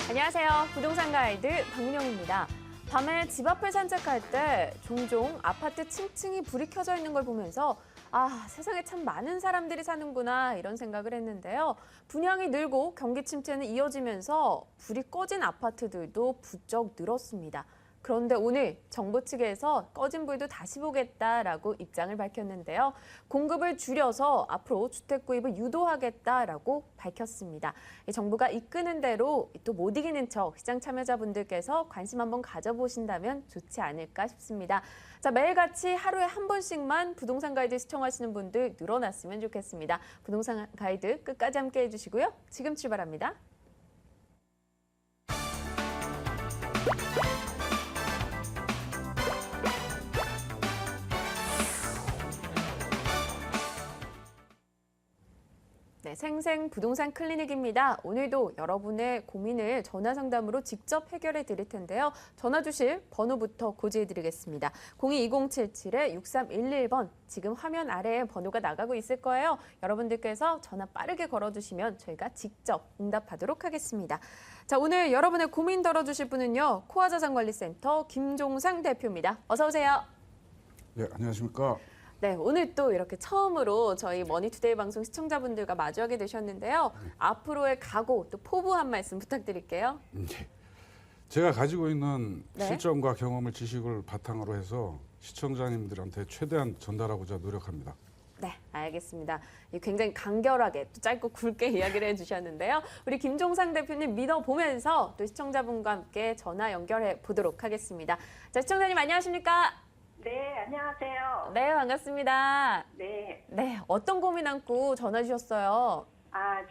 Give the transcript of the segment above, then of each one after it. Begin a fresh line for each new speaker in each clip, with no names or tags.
안녕하세요. 부동산 가이드 박민영입니다. 밤에 집 앞을 산책할 때 종종 아파트 층층이 불이 켜져 있는 걸 보면서 세상에 참 많은 사람들이 사는구나 이런 생각을 했는데요. 분양이 늘고 경기 침체는 이어지면서 불이 꺼진 아파트들도 부쩍 늘었습니다. 그런데 오늘 정부 측에서 꺼진 불도 다시 보겠다라고 입장을 밝혔는데요. 공급을 줄여서 앞으로 주택 구입을 유도하겠다라고 밝혔습니다. 정부가 이끄는 대로 또 못 이기는 척 시장 참여자분들께서 관심 한번 가져보신다면 좋지 않을까 싶습니다. 자, 매일같이 하루에 한 번씩만 부동산 가이드 시청하시는 분들 늘어났으면 좋겠습니다. 부동산 가이드 끝까지 함께 해주시고요. 지금 출발합니다. 네, 생생 부동산 클리닉입니다. 오늘도 여러분의 고민을 전화 상담으로 직접 해결해 드릴 텐데요. 전화 주실 번호부터 고지해 드리겠습니다. 02-2077-6311번 지금 화면 아래에 번호가 나가고 있을 거예요. 여러분들께서 전화 빠르게 걸어주시면 저희가 직접 응답하도록 하겠습니다. 자, 오늘 여러분의 고민 덜어주실 분은요. 코아자산관리센터 김종상 대표입니다. 어서 오세요.
네, 안녕하십니까.
네, 오늘 또 이렇게 처음으로 저희 머니투데이 방송 시청자분들과 마주하게 되셨는데요. 앞으로의 각오, 또 포부 한 말씀 부탁드릴게요.
네. 제가 가지고 있는
네.
실전과 경험을 지식을 바탕으로 해서 시청자님들한테 최대한 전달하고자 노력합니다.
네, 알겠습니다. 굉장히 간결하게 또 짧고 굵게 이야기를 해주셨는데요. 우리 김종상 대표님 믿어보면서 또 시청자분과 함께 전화 연결해 보도록 하겠습니다. 자, 시청자님 안녕하십니까?
네, 안녕하세요.
네, 반갑습니다.
네.
네, 어떤 고민 안고 전화 주셨어요?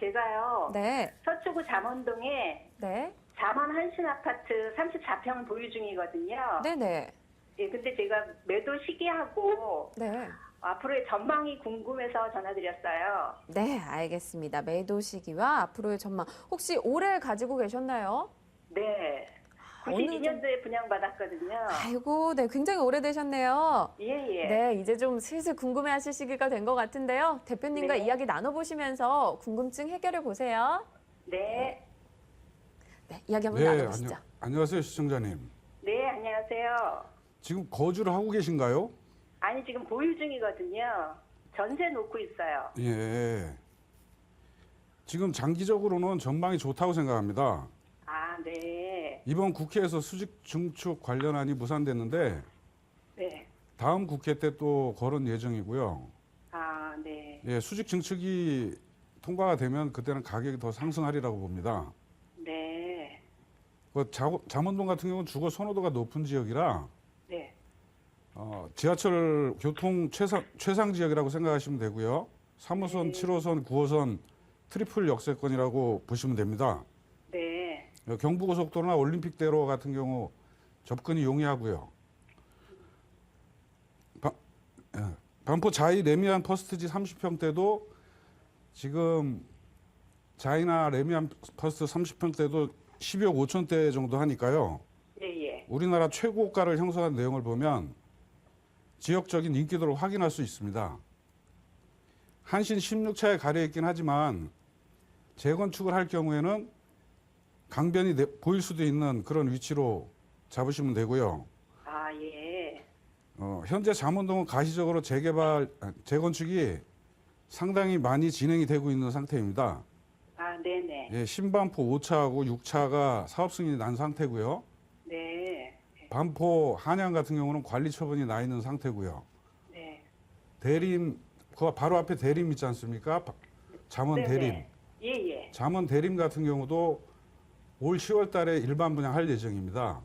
제가요.
네,
서초구 잠원동에
네,
잠원 한신 아파트 34평 보유 중이거든요.
네네,
예, 근데 제가 매도 시기하고
네.
앞으로의 전망이 궁금해서 전화드렸어요.
네, 알겠습니다. 매도 시기와 앞으로의 전망. 혹시 올해 가지고 계셨나요?
네.
어느
92년도에 분양받았거든요.
아이고, 네, 굉장히 오래되셨네요.
예, 예.
네, 이제 좀 슬슬 궁금해하실 시기가 된 것 같은데요. 대표님과
네.
이야기 나눠보시면서 궁금증 해결해 보세요.
네.
네, 이야기 한번
네,
나눠보시죠.
안녕하세요, 시청자님.
네, 안녕하세요.
지금 거주를 하고 계신가요?
아니, 지금 보유 중이거든요. 전세 놓고 있어요.
예. 지금 장기적으로는 전망이 좋다고 생각합니다.
네.
이번 국회에서 수직 증축 관련안이 무산됐는데
네.
다음 국회 때 또 거론 예정이고요.
네.
예, 수직 증축이 통과가 되면 그때는 가격이 더 상승하리라고 봅니다.
네.
잠원동 같은 경우는 주거 선호도가 높은 지역이라
네.
지하철 교통 최상 지역이라고 생각하시면 되고요. 3호선, 7호선, 9호선 트리플 역세권이라고 보시면 됩니다.
네.
경부고속도로나 올림픽대로 같은 경우 접근이 용이하고요. 반포 자이 레미안 퍼스트지 30평대도 지금 자이나 레미안 퍼스트 30평대도 12억 5천대 정도 하니까요.
예.
우리나라 최고가를 형성한 내용을 보면 지역적인 인기도를 확인할 수 있습니다. 한신 16차에 가려 있긴 하지만 재건축을 할 경우에는 강변이 보일 수도 있는 그런 위치로 잡으시면 되고요.
예.
현재 잠원동은 가시적으로 재건축이 상당히 많이 진행이 되고 있는 상태입니다.
네네.
예, 신반포 5차하고 6차가 사업 승인이 난 상태고요.
네.
반포 한양 같은 경우는 관리 처분이 나 있는 상태고요.
네.
대림, 그 바로 앞에 대림 있지 않습니까? 잠원
네네.
대림.
예.
잠원 대림 같은 경우도 올 10월 달에 일반 분양할 예정입니다.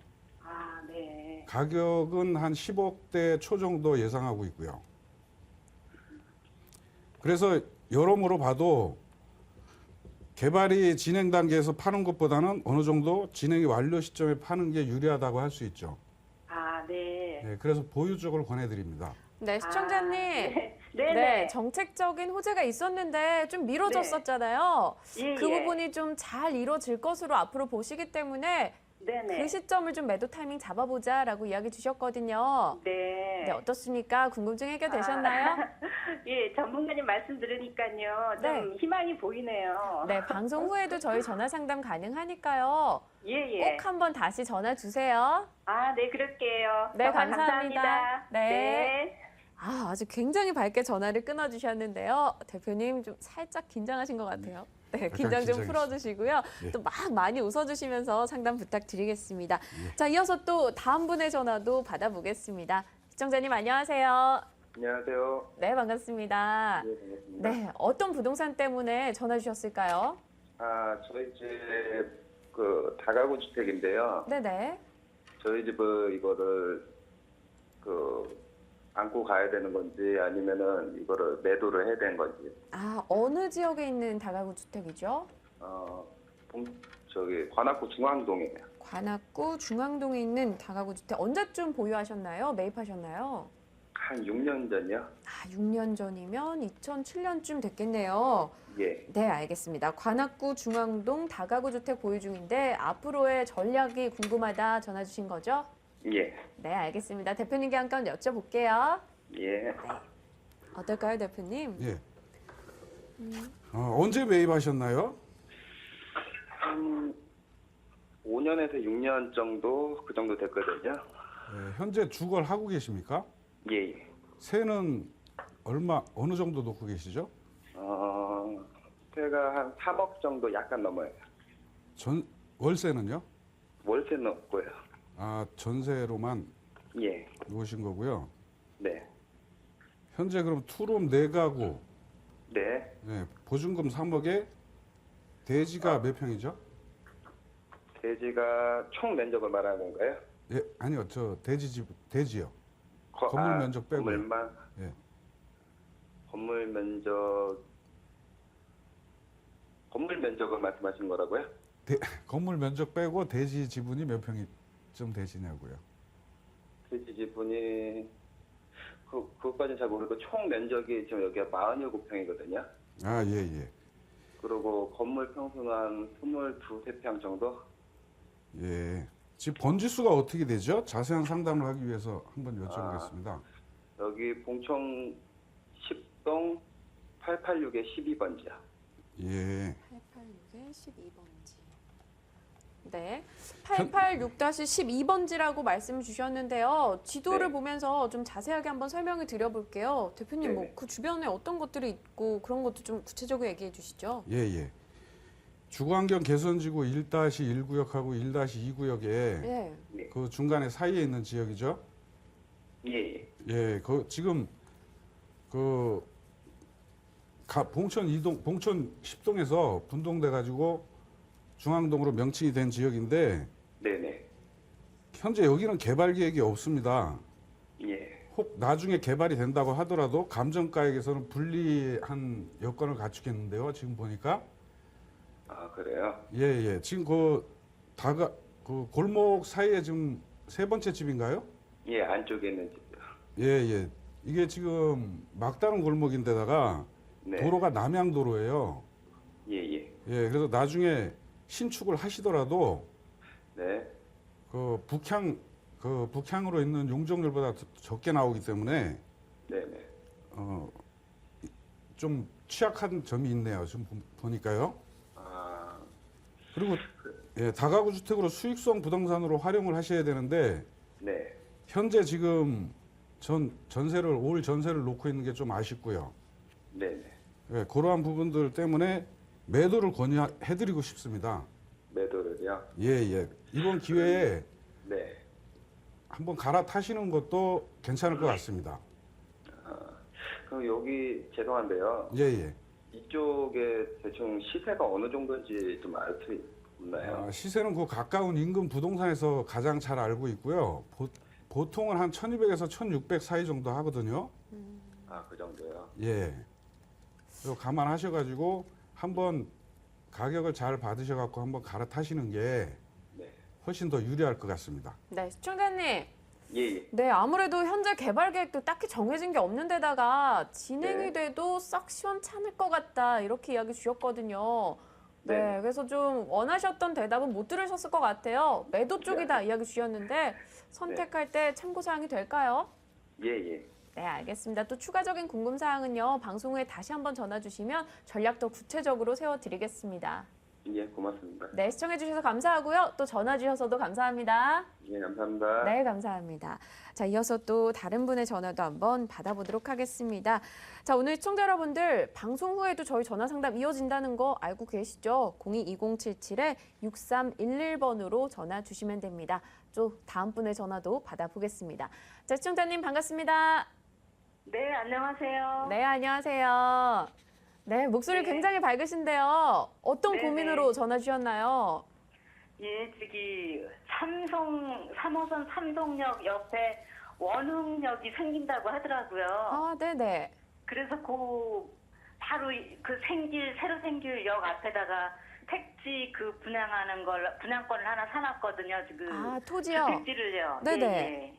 네.
가격은 한 10억대 초 정도 예상하고 있고요. 그래서 여러모로 봐도 개발이 진행 단계에서 파는 것보다는 어느 정도 진행이 완료 시점에 파는 게 유리하다고 할 수 있죠.
네.
네, 그래서 보유 쪽을 권해드립니다.
네, 시청자님.
네.
네, 정책적인 호재가 있었는데 좀 미뤄졌었잖아요.
예.
그 부분이 좀 잘 이뤄질 것으로 앞으로 보시기 때문에
네네.
그 시점을 좀 매도 타이밍 잡아보자라고 이야기 주셨거든요.
네.
네, 어떻습니까? 궁금증 해결되셨나요?
예, 전문가님 말씀 들으니까요. 좀
네.
희망이 보이네요.
네, 방송 후에도 저희 전화 상담 가능하니까요.
예, 예.
꼭 한번 다시 전화 주세요.
아, 네, 그럴게요.
네,
정말
감사합니다. 네.
네.
아주 굉장히 밝게 전화를 끊어주셨는데요. 대표님 좀 살짝 긴장하신 것 같아요. 네,
약간
긴장 좀
긴장했어요.
풀어주시고요.
예.
또 막 많이 웃어주시면서 상담 부탁드리겠습니다.
예.
자, 이어서 또 다음 분의 전화도 받아보겠습니다. 시청자님 안녕하세요.
안녕하세요.
네, 반갑습니다.
네, 반갑습니다.
네, 어떤 부동산 때문에 전화 주셨을까요?
저희 집 그 다가구 주택인데요.
네네.
저희 집은 이거를 그 안고 가야 되는 건지 아니면은 이거를 매도를 해야 되는 건지.
아, 어느 지역에 있는 다가구 주택이죠?
저기 관악구 중앙동이에요.
관악구 중앙동에 있는 다가구 주택 언제쯤 보유하셨나요? 매입하셨나요?
한 6년 전이요.
아, 6년 전이면 2007년쯤 됐겠네요.
예.
네, 알겠습니다. 관악구 중앙동 다가구 주택 보유 중인데 앞으로의 전략이 궁금하다 전화 주신 거죠?
예.
네, 알겠습니다. 대표님께 한번 여쭤볼게요.
예.
어떨까요, 대표님?
예. 언제 매입하셨나요?
한 5년에서 6년 정도 그 정도 됐거든요.
예, 현재 주거를 하고 계십니까?
예. 예.
세는 어느 정도 놓고 계시죠?
제가 한 3억 정도 약간 넘어요.
월세는요?
월세는 없고요.
아, 전세로만
예.
놓으신 거고요.
네.
현재 그럼 투룸 4가구,
네.
예, 보증금 3억에 대지가 몇 평이죠?
대지가 총 면적을 말하는 건가요?
예, 아니요, 대지요. 건물 면적 빼고요.
건물만.
예.
건물 면적을 말씀하신 거라고요?
건물 면적 빼고 대지 지분이 몇 평이쯤 되시냐고요.
대지 지분이 그것까지는 잘 모르고 총 면적이 지금 여기가 47평이거든요.
아, 예, 예.
그리고 건물 평수는 한 22~23평 정도?
예. 집 번지수가 어떻게 되죠? 자세한 상담을 하기 위해서 한번 여쭤보겠습니다.
여기 봉청 10동 886의 12번지야.
예.
886에 12번지. 네. 886-12번지라고 말씀 주셨는데요. 지도를
네.
보면서 좀 자세하게 한번 설명을 드려볼게요. 대표님, 뭐
네네.
그 주변에 어떤 것들이 있고 그런 것도 좀 구체적으로 얘기해 주시죠.
예, 예. 주거환경 개선지구 1-1구역하고 1-2구역에
네.
그 중간에 사이에 있는 지역이죠.
예.
예, 지금 봉천 10동에서 분동돼 가지고 중앙동으로 명칭이 된 지역인데
네네.
현재 여기는 개발 계획이 없습니다.
예.
혹 나중에 개발이 된다고 하더라도 감정가액에서는 불리한 여건을 갖추겠는데요. 지금 보니까
그래요?
예, 예. 지금 그 골목 사이에 지금 세 번째 집인가요?
예, 안쪽에 있는 집이요.
예, 예. 이게 지금 막다른 골목인데다가
네.
도로가 남양도로예요.
예.
예, 그래서 나중에 신축을 하시더라도
네.
북향으로 있는 용적률보다 적게 나오기 때문에
네네.
좀 취약한 점이 있네요. 지금 보니까요. 그리고 예, 다가구 주택으로 수익성 부동산으로 활용을 하셔야 되는데
네.
현재 지금 올 전세를 놓고 있는 게 좀 아쉽고요.
네네.
예, 그러한 부분들 때문에 매도를 권유해드리고 싶습니다.
매도를요?
예, 예. 이번 기회에
네.
한번 갈아타시는 것도 괜찮을 것 같습니다.
그럼 여기 죄송한데요.
예, 예.
이쪽에 대충 시세가 어느 정도인지 좀 알 수 있나요?
시세는 그 가까운 인근 부동산에서 가장 잘 알고 있고요. 보통은 한 1200에서 1600 사이 정도 하거든요.
그 정도요?
예. 그래서 감안하셔가지고 한번 가격을 잘 받으셔갖고 한번 갈아타시는 게
네.
훨씬 더 유리할 것 같습니다.
네, 시청자님.
예.
네, 아무래도 현재 개발 계획도 딱히 정해진 게 없는 데다가 진행이
네.
돼도 썩 시원찮을 것 같다 이렇게 이야기 주셨거든요. 네, 그래서 좀 원하셨던 대답은 못 들으셨을 것 같아요. 매도 쪽이다 이야기 주셨는데 선택할 때 참고사항이 될까요?
예, 예.
네, 알겠습니다. 또 추가적인 궁금사항은요. 방송 후에 다시 한번 전화 주시면 전략 더 구체적으로 세워드리겠습니다.
예, 고맙습니다.
네, 시청해주셔서 감사하고요. 또 전화 주셔서도 감사합니다.
예, 감사합니다.
네, 감사합니다. 자, 이어서 또 다른 분의 전화도 한번 받아보도록 하겠습니다. 자, 오늘 시청자 여러분들 방송 후에도 저희 전화 상담 이어진다는 거 알고 계시죠? 02-2077-6311번으로 전화 주시면 됩니다. 또 다음 분의 전화도 받아보겠습니다. 자, 시청자님 반갑습니다.
네, 안녕하세요.
네, 안녕하세요. 네, 목소리
네.
굉장히 밝으신데요. 어떤
네,
고민으로
네.
전화 주셨나요?
예, 저기 3호선 삼성역 옆에 원흥역이 생긴다고 하더라고요.
아, 네네.
그래서 바로 그 새로 생길 역 앞에다가 택지 그 분양권을 하나 사놨거든요. 지금
아, 토지요?
그 택지를요.
네네.
예, 예.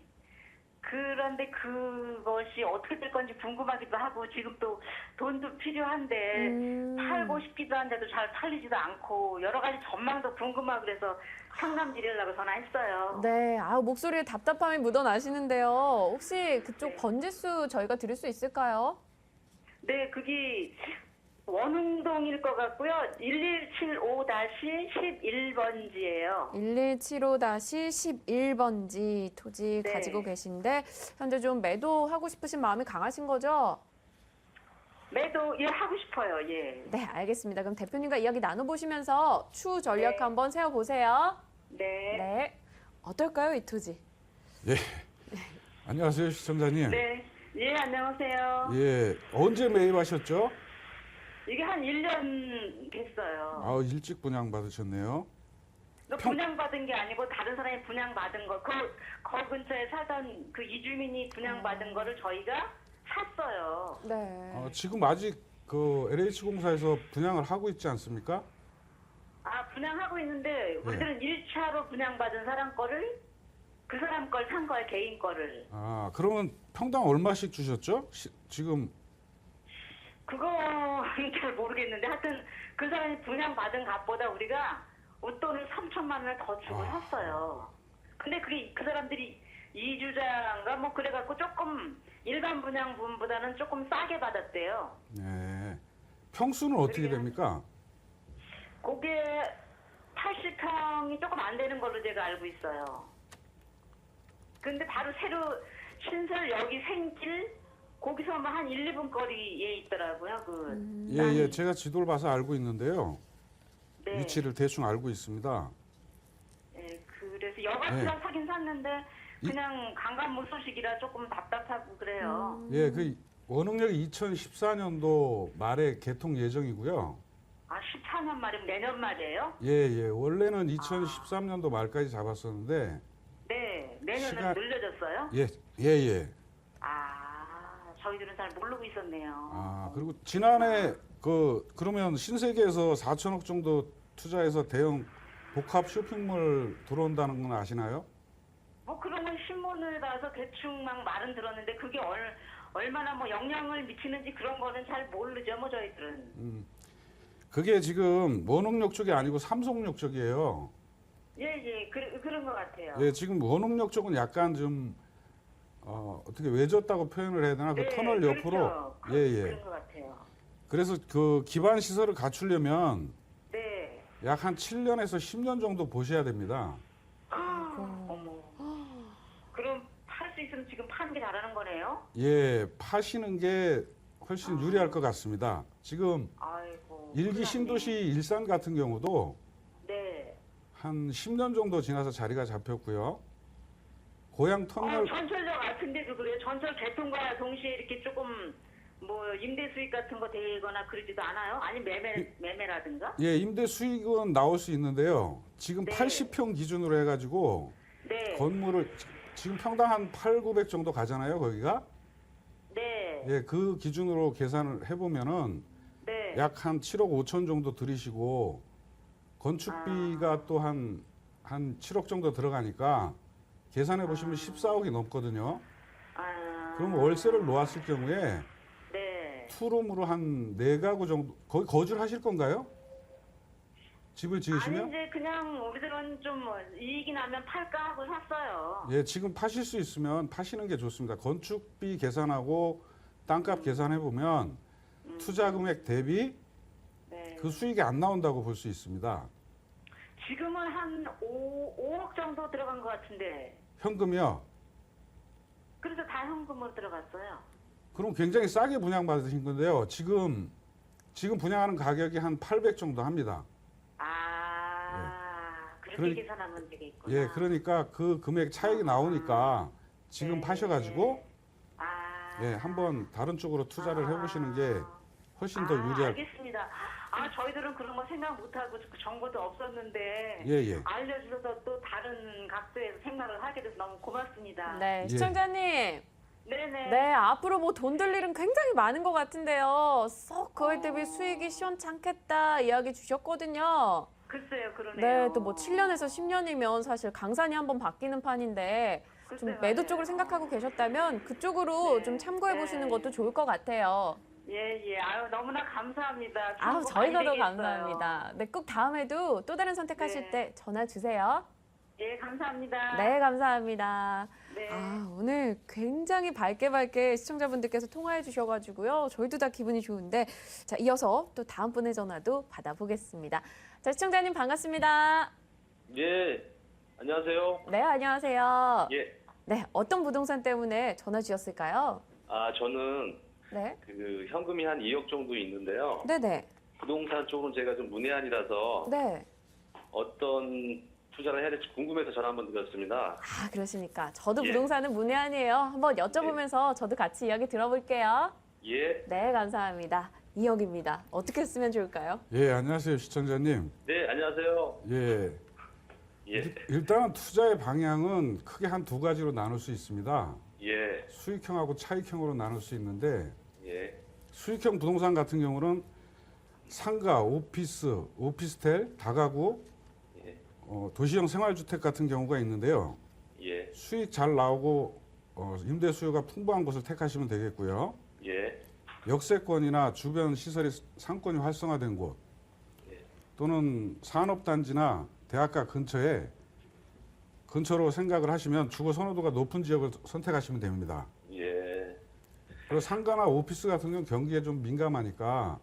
그런데 그것이 어떻게 될 건지 궁금하기도 하고 지금 또 돈도 필요한데 팔고 싶기도 한데도 잘 팔리지도 않고 여러 가지 전망도 궁금하고 그래서 상담 드리려고 전화했어요.
네, 아, 목소리에 답답함이 묻어나시는데요. 혹시 그쪽
네.
번지수 저희가 드릴 수 있을까요?
네, 그게 원흥동일 것 같고요. 1175-11번지예요.
1175-11번지 토지
네.
가지고 계신데 현재 좀 매도하고 싶으신 마음이 강하신 거죠?
매도 예 하고 싶어요. 예.
네, 알겠습니다. 그럼 대표님과 이야기 나눠보시면서 추후 전략
네.
한번 세워보세요.
네.
네. 어떨까요, 이 토지?
예. 안녕하세요, 시청자님.
네. 예, 안녕하세요.
예. 언제 매입하셨죠?
이게 한 1년 됐어요.
아, 일찍 분양 받으셨네요.
분양받은 게 아니고 다른 사람이 분양받은 거. 그 근처에 살던 그 이주민이 분양받은 거를 저희가 샀어요.
네.
지금 아직 그 LH공사에서 분양을 하고 있지 않습니까?
아, 분양하고 있는데 우리들은 1차로 분양받은 사람 거를 그 사람 걸 산 거예요. 개인 거를.
아, 그러면 평당 얼마씩 주셨죠? 지금
그거는 잘 모르겠는데 하여튼 그 사람이 분양받은 값보다 우리가 웃돈을 3천만 원을 더 주고 샀어요. 근데 그게 그 사람들이 이주자인가 뭐 그래갖고 조금 일반 분양분보다는 조금 싸게 받았대요.
네. 평수는 어떻게
그래요?
됩니까?
그게 80평이 조금 안 되는 걸로 제가 알고 있어요. 근데 바로 새로 신설 여기 생길 거기서 한 1, 2분 거리에 있더라고요.
예, 제가 지도를 봐서 알고 있는데요.
네.
위치를 대충 알고 있습니다.
네, 그래서 여가수랑 사긴 샀는데 그냥 강간모 소식이라 조금 답답하고 그래요.
예, 그 원흥역이 2014년도 말에 개통 예정이고요.
아, 14년 말이면 내년 말이에요?
예. 원래는 2013년도 말까지 잡았었는데
네, 내년은
시간-
늘려졌어요?
예.
아, 저희들은 잘 모르고 있었네요.
아, 그리고 지난해 그러면 신세계에서 4천억 정도 투자해서 대형 복합 쇼핑몰 들어온다는 건 아시나요?
뭐 그런 건 신문을 봐서 대충 막 말은 들었는데 그게 얼마나 뭐 영향을 미치는지 그런 거는 잘 모르죠, 뭐 저희들은.
그게 지금 원흥역 쪽이 아니고 삼성역 쪽이에요.
예, 그런 것 같아요.
예, 지금 원흥역 쪽은 약간 좀 어떻게 외졌다고 표현을 해야 되나? 그 터널 옆으로.
그렇죠.
예.
그런 것 같아요.
그래서 그 기반 시설을 갖추려면
네.
약 한 7년에서 10년 정도 보셔야 됩니다.
어머. 그럼 팔 수 있으면 지금 파는 게 잘하는 거네요?
예, 파시는 게 훨씬 유리할 것 같습니다. 지금
아이고.
일기
큰일 났네.
신도시 일산 같은 경우도
네.
한 10년 정도 지나서 자리가 잡혔고요. 고향 터널
전철역 같은데도 그래요? 전철 개통과 동시에 이렇게 조금 뭐 임대 수익 같은 거 되거나 그러지도 않아요? 아니 매매라든가?
예, 임대 수익은 나올 수 있는데요. 지금
네.
80평 기준으로 해가지고
네.
건물을 지금 평당 한 8, 900 정도 가잖아요, 거기가.
네.
예, 그 기준으로 계산을 해보면은
네.
약 한 7억 5천 정도 들이시고 건축비가 또 한 7억 정도 들어가니까 계산해 보시면 14억이 넘거든요. 그럼 월세를 놓았을 경우에
네.
투룸으로 한 4가구 정도 거기 거주를 하실 건가요? 집을
아니
지으시면
이제 그냥 우리들은 좀 이익이 나면 팔까 하고 샀어요.
예, 지금 파실 수 있으면 파시는 게 좋습니다. 건축비 계산하고 땅값 계산해 보면 투자 금액 대비
네.
그 수익이 안 나온다고 볼 수 있습니다.
지금은 한 5억 정도 들어간 것 같은데.
현금이요.
그래서 다 현금으로 들어갔어요.
그럼 굉장히 싸게 분양받으신 건데요. 지금 분양하는 가격이 한 800 정도 합니다.
그렇게
그러니-
계산하면 되겠구나.
예, 그러니까 그 금액 차익이 나오니까 지금
네.
파셔가지고
아.
예, 한번 다른 쪽으로 투자를 해보시는 게 훨씬 더 유리할.
알겠습니다. 저희들은 그런 거 생각 못하고 그 정보도 없었는데
예, 예.
알려주셔서 또 다른 각도에서 생각을 하게 돼서 너무 고맙습니다.
네,
예.
시청자님.
네네.
네, 앞으로 뭐 돈 들 일은 굉장히 많은 것 같은데요. 썩 그에 대비 수익이 시원찮겠다 이야기 주셨거든요.
글쎄요, 그러네요.
네, 또 뭐 7년에서 10년이면 사실 강산이 한번 바뀌는 판인데 좀
글쎄
매도
말이에요.
쪽을 생각하고 계셨다면 그쪽으로
네.
좀 참고해 보시는
네.
것도 좋을 것 같아요.
예. 너무나 감사합니다.
아우,
정보
저희가
많이
더
되겠어요.
감사합니다. 네, 꼭 다음에도 또 다른 선택하실
네.
때 전화 주세요.
예, 감사합니다.
네, 감사합니다.
네.
오늘 굉장히 밝게 시청자분들께서 통화해 주셔가지고요. 저희도 다 기분이 좋은데, 자, 이어서 또 다음 분의 전화도 받아보겠습니다. 자, 시청자님 반갑습니다.
예, 안녕하세요.
네, 안녕하세요.
예,
네, 어떤 부동산 때문에 전화 주셨을까요?
저는
네,
그 현금이 한 2억 정도 있는데요.
네네,
부동산 쪽은 제가 좀 문외한이라서
네.
어떤 투자를 해야 될지 궁금해서 전화 한번 드렸습니다.
그러시니까. 저도
예.
부동산은 문외한이에요. 한번 여쭤보면서 저도 같이 이야기 들어볼게요.
예,
네, 감사합니다. 2억입니다. 어떻게 쓰면 좋을까요?
예, 안녕하세요, 시청자님.
네, 안녕하세요.
예,
예,
일단은 투자의 방향은 크게 한 두 가지로 나눌 수 있습니다.
예,
수익형하고 차익형으로 나눌 수 있는데
예,
수익형 부동산 같은 경우는 상가, 오피스텔, 다가구,
예,
도시형 생활주택 같은 경우가 있는데요.
예,
수익 잘 나오고 임대 수요가 풍부한 곳을 택하시면 되겠고요.
예,
역세권이나 주변 시설이 상권이 활성화된 곳 또는 산업단지나 대학가 근처로 생각을 하시면 주거 선호도가 높은 지역을 선택하시면 됩니다.
예,
그리고 상가나 오피스 같은 경우는 경기에 좀 민감하니까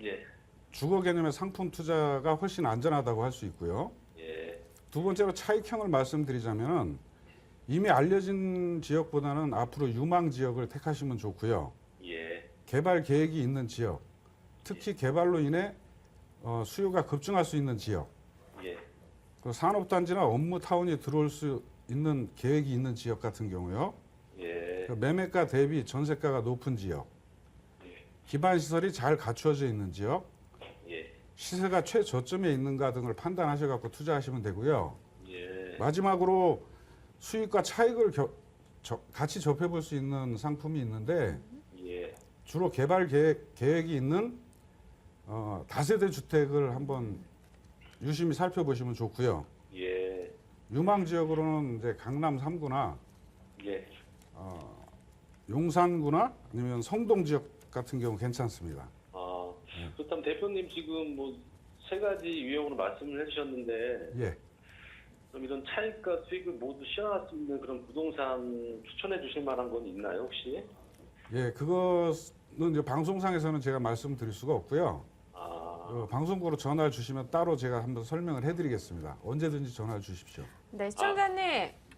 예,
주거 개념의 상품 투자가 훨씬 안전하다고 할 수 있고요.
예,
두 번째로 차익형을 말씀드리자면 이미 알려진 지역보다는 앞으로 유망 지역을 택하시면 좋고요.
예,
개발 계획이 있는 지역, 특히 개발로 인해 수요가 급증할 수 있는 지역,
예,
그 산업단지나 업무타운이 들어올 수 있는 계획이 있는 지역 같은 경우요.
예,
그 매매가 대비 전세가가 높은 지역, 기반 시설이 잘 갖추어져 있는 지역,
예,
시세가 최저점에 있는가 등을 판단하셔갖고 투자하시면 되고요.
예,
마지막으로 수익과 차익을 같이 접해볼 수 있는 상품이 있는데
예,
주로 개발 계획이 있는 다세대 주택을 한번 유심히 살펴보시면 좋고요.
예,
유망 지역으로는 이제 강남 3구나
예.
용산구나 아니면 성동 지역 같은 경우 괜찮습니다.
그렇다면 대표님 지금 뭐 세 가지 유형으로 말씀을 해주셨는데
예.
그럼 이런 차익과 수익을 모두 시현할 수 있는 그런 부동산 추천해 주실 만한 건 있나요 혹시?
예, 그것은 이제 방송상에서는 제가 말씀드릴 수가 없고요. 방송국으로 전화를 주시면 따로 제가 한번 설명을 해드리겠습니다. 언제든지 전화를 주십시오.
네, 시청자님.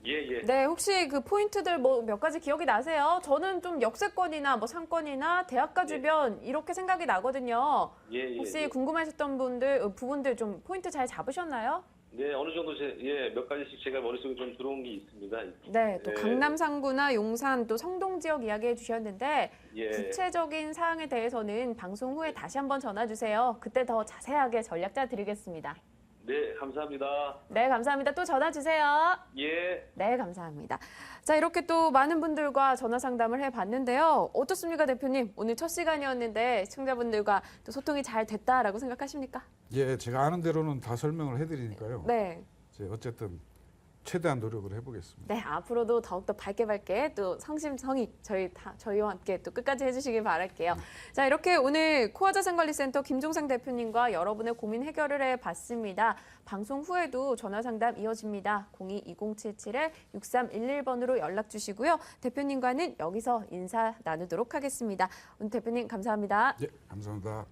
예.
네, 혹시 그 포인트들 뭐 몇 가지 기억이 나세요? 저는 좀 역세권이나 뭐 상권이나 대학가 주변 이렇게 생각이 나거든요.
예.
혹시 궁금하셨던 부분들 좀 포인트 잘 잡으셨나요?
네, 어느 정도 몇 가지씩 제가 머릿속에 좀 들어온 게 있습니다.
네, 또 강남 상구나 용산 또 성동 지역 이야기해 주셨는데
예.
구체적인 사항에 대해서는 방송 후에 다시 한번 전화 주세요. 그때 더 자세하게 전략자 드리겠습니다.
네, 감사합니다.
네, 감사합니다. 또 전화 주세요.
예.
네, 감사합니다. 자, 이렇게 또 많은 분들과 전화 상담을 해봤는데요. 어떻습니까, 대표님? 오늘 첫 시간이었는데 시청자분들과 또 소통이 잘 됐다라고 생각하십니까?
예, 제가 아는 대로는 다 설명을 해드리니까요.
네.
어쨌든 최대한 노력을 해보겠습니다.
네, 앞으로도 더욱더 밝게 또 성심성의 저희와 함께 또 끝까지 해주시길 바랄게요. 자, 이렇게 오늘 코아자산관리센터 김종상 대표님과 여러분의 고민 해결을 해봤습니다. 방송 후에도 전화 상담 이어집니다. 02-2077-6311번으로 연락 주시고요. 대표님과는 여기서 인사 나누도록 하겠습니다. 오늘 대표님 감사합니다.
네, 감사합니다.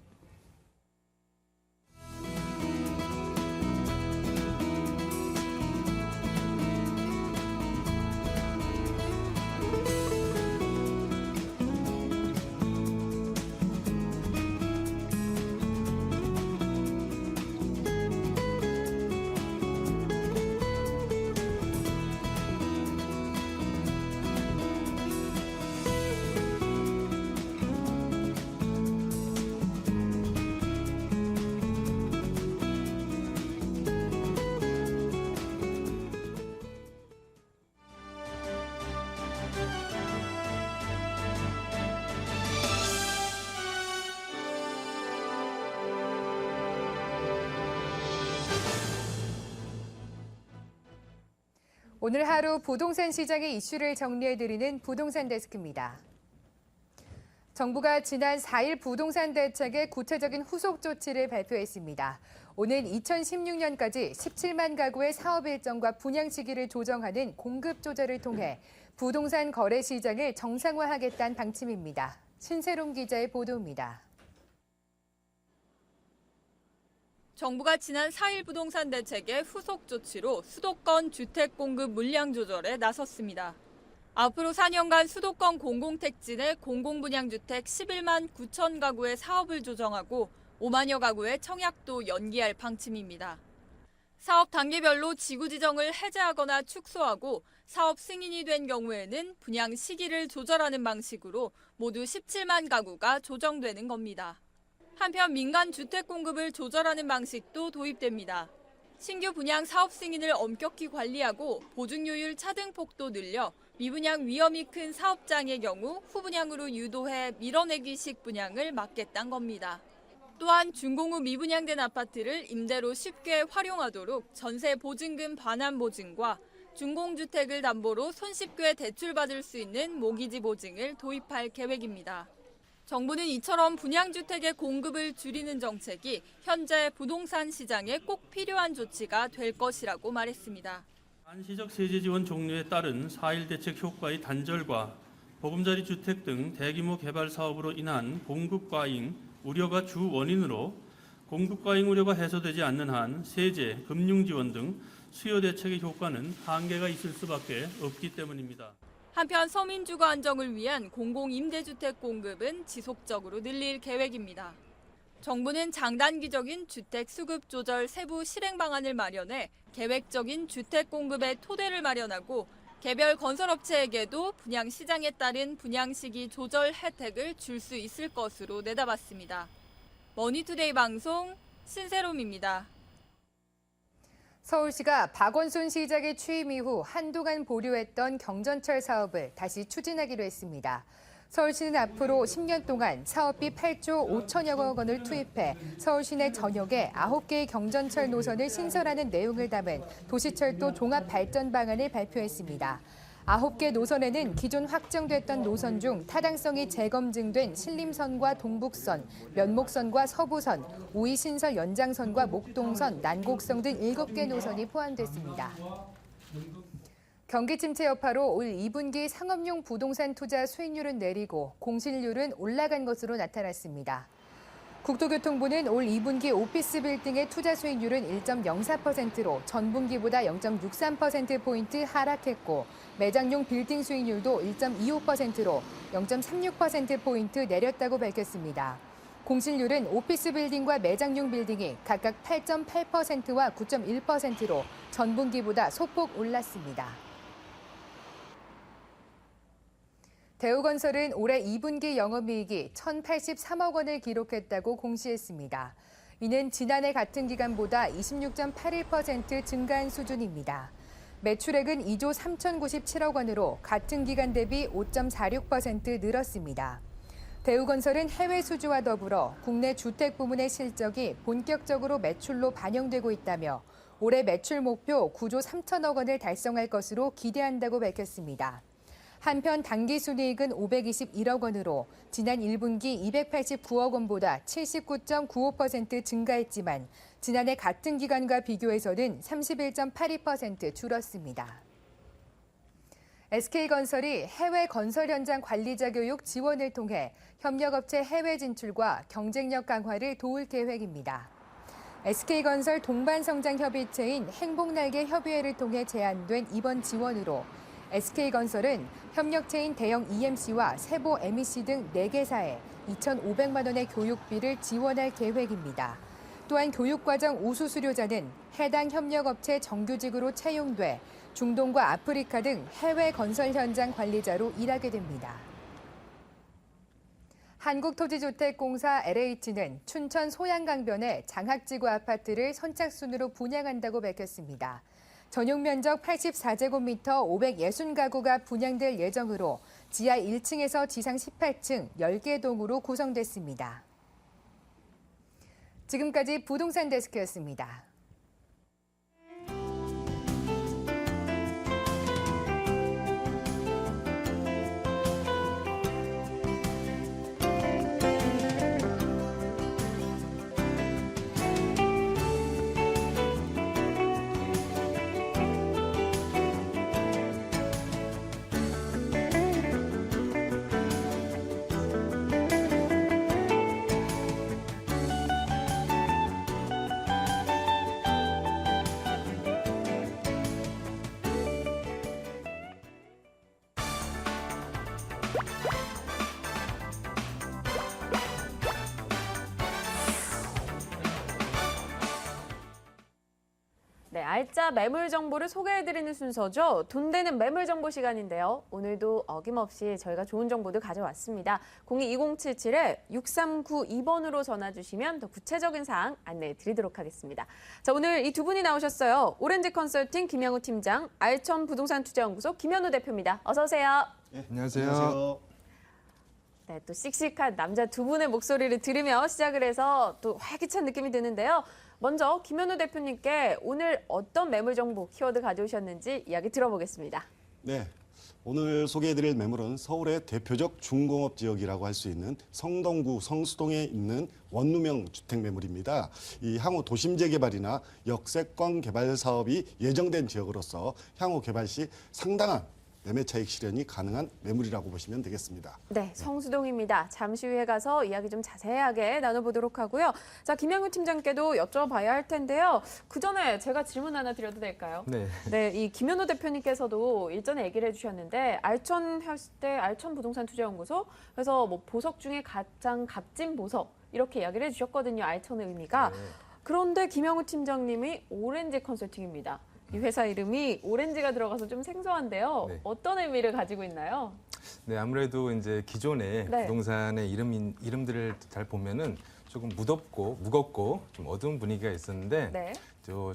오늘 하루 부동산 시장의 이슈를 정리해드리는 부동산 데스크입니다. 정부가 지난 4일 부동산 대책의 구체적인 후속 조치를 발표했습니다. 오는 2016년까지 17만 가구의 사업 일정과 분양 시기를 조정하는 공급 조절을 통해 부동산 거래 시장을 정상화하겠다는 방침입니다. 신세롬 기자의 보도입니다.
정부가 지난 4일 부동산 대책의 후속 조치로 수도권 주택 공급 물량 조절에 나섰습니다. 앞으로 4년간 수도권 공공택지 내 공공분양주택 11만 9천 가구의 사업을 조정하고 5만여 가구의 청약도 연기할 방침입니다. 사업 단계별로 지구 지정을 해제하거나 축소하고 사업 승인이 된 경우에는 분양 시기를 조절하는 방식으로 모두 17만 가구가 조정되는 겁니다. 한편 민간 주택 공급을 조절하는 방식도 도입됩니다. 신규 분양 사업 승인을 엄격히 관리하고 보증료율 차등폭도 늘려 미분양 위험이 큰 사업장의 경우 후분양으로 유도해 밀어내기식 분양을 막겠다는 겁니다. 또한 준공 후 미분양된 아파트를 임대로 쉽게 활용하도록 전세 보증금 반환 보증과 준공주택을 담보로 손쉽게 대출받을 수 있는 모기지 보증을 도입할 계획입니다. 정부는 이처럼 분양주택의 공급을 줄이는 정책이 현재 부동산 시장에 꼭 필요한 조치가 될 것이라고 말했습니다.
한시적 세제 지원 종료에 따른 4.1 대책 효과의 단절과 보금자리 주택 등 대규모 개발 사업으로 인한 공급 과잉 우려가 주 원인으로 공급 과잉 우려가 해소되지 않는 한 세제, 금융 지원 등 수요 대책의 효과는 한계가 있을 수밖에 없기 때문입니다.
한편 서민 주거 안정을 위한 공공임대주택 공급은 지속적으로 늘릴 계획입니다. 정부는 장단기적인 주택 수급 조절 세부 실행 방안을 마련해 계획적인 주택 공급의 토대를 마련하고 개별 건설업체에게도 분양 시장에 따른 분양 시기 조절 혜택을 줄 수 있을 것으로 내다봤습니다. 머니투데이 방송 신세롬입니다.
서울시가 박원순 시장의 취임 이후 한동안 보류했던 경전철 사업을 다시 추진하기로 했습니다. 서울시는 앞으로 10년 동안 사업비 8조 5천여억 원을 투입해 서울 시내 전역에 9개의 경전철 노선을 신설하는 내용을 담은 도시철도 종합발전 방안을 발표했습니다. 9개 노선에는 기존 확정됐던 노선 중 타당성이 재검증된 신림선과 동북선, 면목선과 서부선, 우이신설 연장선과 목동선, 난곡선 등 7개 노선이 포함됐습니다. 경기 침체 여파로 올 2분기 상업용 부동산 투자 수익률은 내리고 공실률은 올라간 것으로 나타났습니다. 국토교통부는 올 2분기 오피스 빌딩의 투자 수익률은 1.04%로 전분기보다 0.63%포인트 하락했고 매장용 빌딩 수익률도 1.25%로 0.36%포인트 내렸다고 밝혔습니다. 공실률은 오피스 빌딩과 매장용 빌딩이 각각 8.8%와 9.1%로 전분기보다 소폭 올랐습니다. 대우건설은 올해 2분기 영업이익이 1,083억 원을 기록했다고 공시했습니다. 이는 지난해 같은 기간보다 26.81% 증가한 수준입니다. 매출액은 2조 3,097억 원으로 같은 기간 대비 5.46% 늘었습니다. 대우건설은 해외 수주와 더불어 국내 주택 부문의 실적이 본격적으로 매출로 반영되고 있다며 올해 매출 목표 9조 3천억 원을 달성할 것으로 기대한다고 밝혔습니다. 한편 당기순이익은 521억 원으로 지난 1분기 289억 원보다 79.95% 증가했지만 지난해 같은 기간과 비교해서는 31.82% 줄었습니다. SK건설이 해외 건설 현장 관리자 교육 지원을 통해 협력업체 해외 진출과 경쟁력 강화를 도울 계획입니다. SK건설 동반성장협의체인 행복날개 협의회를 통해 제안된 이번 지원으로 SK건설은 협력체인 대형 EMC와 세보 MEC 등 4개사에 2,500만 원의 교육비를 지원할 계획입니다. 또한 교육과정 우수 수료자는 해당 협력업체 정규직으로 채용돼 중동과 아프리카 등 해외 건설 현장 관리자로 일하게 됩니다. 한국토지주택공사 LH는 춘천 소양강변에 장학지구 아파트를 선착순으로 분양한다고 밝혔습니다. 전용 면적 84제곱미터 560가구가 분양될 예정으로 지하 1층에서 지상 18층 10개 동으로 구성됐습니다. 지금까지 부동산 데스크였습니다.
네, 알짜 매물 정보를 소개해드리는 순서죠. 돈 되는 매물 정보 시간인데요. 오늘도 어김없이 저희가 좋은 정보들 가져왔습니다. 02-2077-6392번으로 전화 주시면 더 구체적인 사항 안내해드리도록 하겠습니다. 자, 오늘 이 두 분이 나오셨어요. 오렌지 컨설팅 김양우 팀장, 알천 부동산 투자연구소 김현우 대표입니다. 어서 오세요.
네, 안녕하세요.
네, 또 씩씩한 남자 두 분의 목소리를 들으며 시작을 해서 또 활기찬 느낌이 드는데요. 먼저 김현우 대표님께 오늘 어떤 매물 정보 키워드 가져오셨는지 이야기 들어보겠습니다.
네, 오늘 소개해드릴 매물은 서울의 대표적 중공업 지역이라고 할 수 있는 성동구 성수동에 있는 원룸형 주택 매물입니다. 이 향후 도심 재개발이나 역세권 개발 사업이 예정된 지역으로서 향후 개발 시 상당한 매매 차익 실현이 가능한 매물이라고 보시면 되겠습니다.
네, 성수동입니다. 잠시 후에 가서 이야기 좀 자세하게 나눠보도록 하고요. 자, 김양우 팀장께도 여쭤봐야 할 텐데요. 그 전에 제가 질문 하나 드려도 될까요?
네.
네, 이 김현우 대표님께서도 일전에 얘기를 해주셨는데 알천 했을 때 알천 부동산 투자연구소 그래서 뭐 보석 중에 가장 값진 보석 이렇게 이야기를 해주셨거든요. 알천의 의미가.
네.
그런데 김양우 팀장님이 오렌지 컨설팅입니다. 이 회사 이름이 오렌지가 들어가서 좀 생소한데요.
네.
어떤 의미를 가지고 있나요?
네, 아무래도 이제 기존의
네.
부동산의 이름들을 잘 보면은 조금 무겁고 좀 어두운 분위기가 있었는데
네.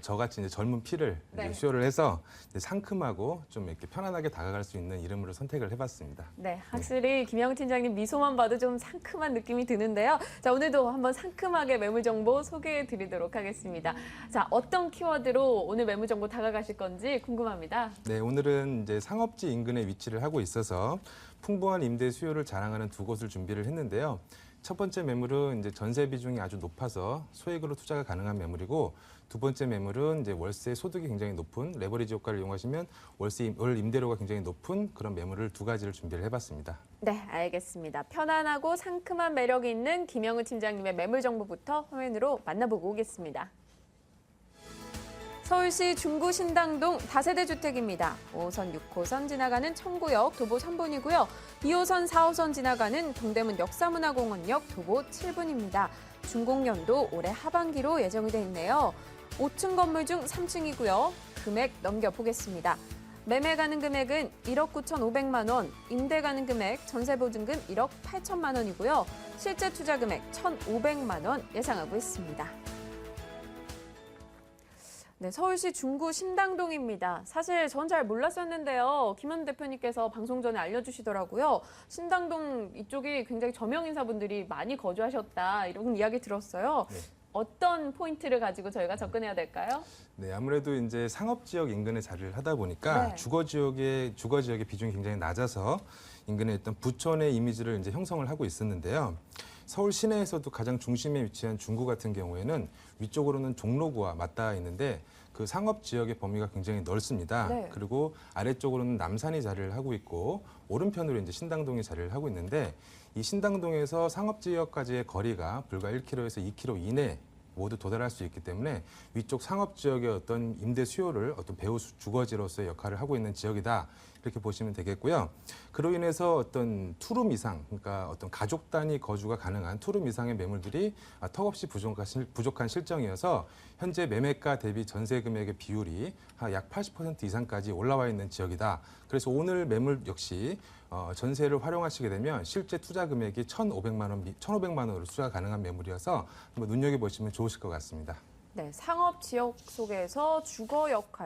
저같이 이제 젊은 피를
네.
이제 수요를 해서 이제 상큼하고 좀 이렇게 편안하게 다가갈 수 있는 이름으로 선택을 해봤습니다.
네, 확실히 김양우 팀장님 미소만 봐도 좀 상큼한 느낌이 드는데요. 자, 오늘도 한번 상큼하게 매물 정보 소개해 드리도록 하겠습니다. 자, 어떤 키워드로 오늘 매물 정보 다가가실 건지 궁금합니다.
네, 오늘은 이제 상업지 인근에 위치를 하고 있어서 풍부한 임대 수요를 자랑하는 두 곳을 준비를 했는데요. 첫 번째 매물은 이제 전세 비중이 아주 높아서 소액으로 투자가 가능한 매물이고, 두 번째 매물은 이제 월세 소득이 굉장히 높은 레버리지 효과를 이용하시면 월 임대료가 굉장히 높은 그런 매물을 두 가지를 준비를 해봤습니다.
네, 알겠습니다. 편안하고 상큼한 매력이 있는 김양우 팀장님의 매물 정보부터 화면으로 만나보고 오겠습니다. 서울시 중구 신당동 다세대 주택입니다. 5호선 6호선 지나가는 청구역 도보 3분이고요. 2호선 4호선 지나가는 동대문 역사문화공원역 도보 7분입니다. 준공연도 올해 하반기로 예정이 돼 있네요. 5층 건물 중 3층이고요. 금액 넘겨보겠습니다. 매매 가능 금액은 1억 9,500만 원, 임대 가능 금액, 전세 보증금 1억 8천만 원이고요. 실제 투자 금액 1,500만 원 예상하고 있습니다. 네, 서울시 중구 신당동입니다. 사실 전 잘 몰랐었는데요. 김현우 대표님께서 방송 전에 알려주시더라고요. 신당동 이쪽이 굉장히 저명 인사분들이 많이 거주하셨다 이런 이야기 들었어요.
네.
어떤 포인트를 가지고 저희가 접근해야 될까요?
네, 아무래도 이제 상업 지역 인근에 자리를 하다 보니까
네.
주거 지역의 비중이 굉장히 낮아서 인근에 있던 부촌의 이미지를 이제 형성을 하고 있었는데요. 서울 시내에서도 가장 중심에 위치한 중구 같은 경우에는 위쪽으로는 종로구와 맞닿아 있는데 그 상업 지역의 범위가 굉장히 넓습니다.
네.
그리고 아래쪽으로는 남산이 자리를 하고 있고 오른편으로 이제 신당동이 자리를 하고 있는데 이 신당동에서 상업 지역까지의 거리가 불과 1km에서 2km 이내 모두 도달할 수 있기 때문에 위쪽 상업 지역의 어떤 임대 수요를 어떤 배후 주거지로서의 역할을 하고 있는 지역이다. 이렇게 보시면 되겠고요. 그로 인해서 어떤 투룸 이상, 그러니까 어떤 가족 단위 거주가 가능한 투룸 이상의 매물들이 턱없이 부족한 실정이어서 현재 매매가 대비 전세 금액의 비율이 약 80% 이상까지 올라와 있는 지역이다. 그래서 오늘 매물 역시 전세를 활용하시게 되면 실제 투자 금액이 1,500만 원으로 투자 가능한 매물이어서 한번 눈여겨보시면 좋으실 것 같습니다.
네, 상업 지역 속에서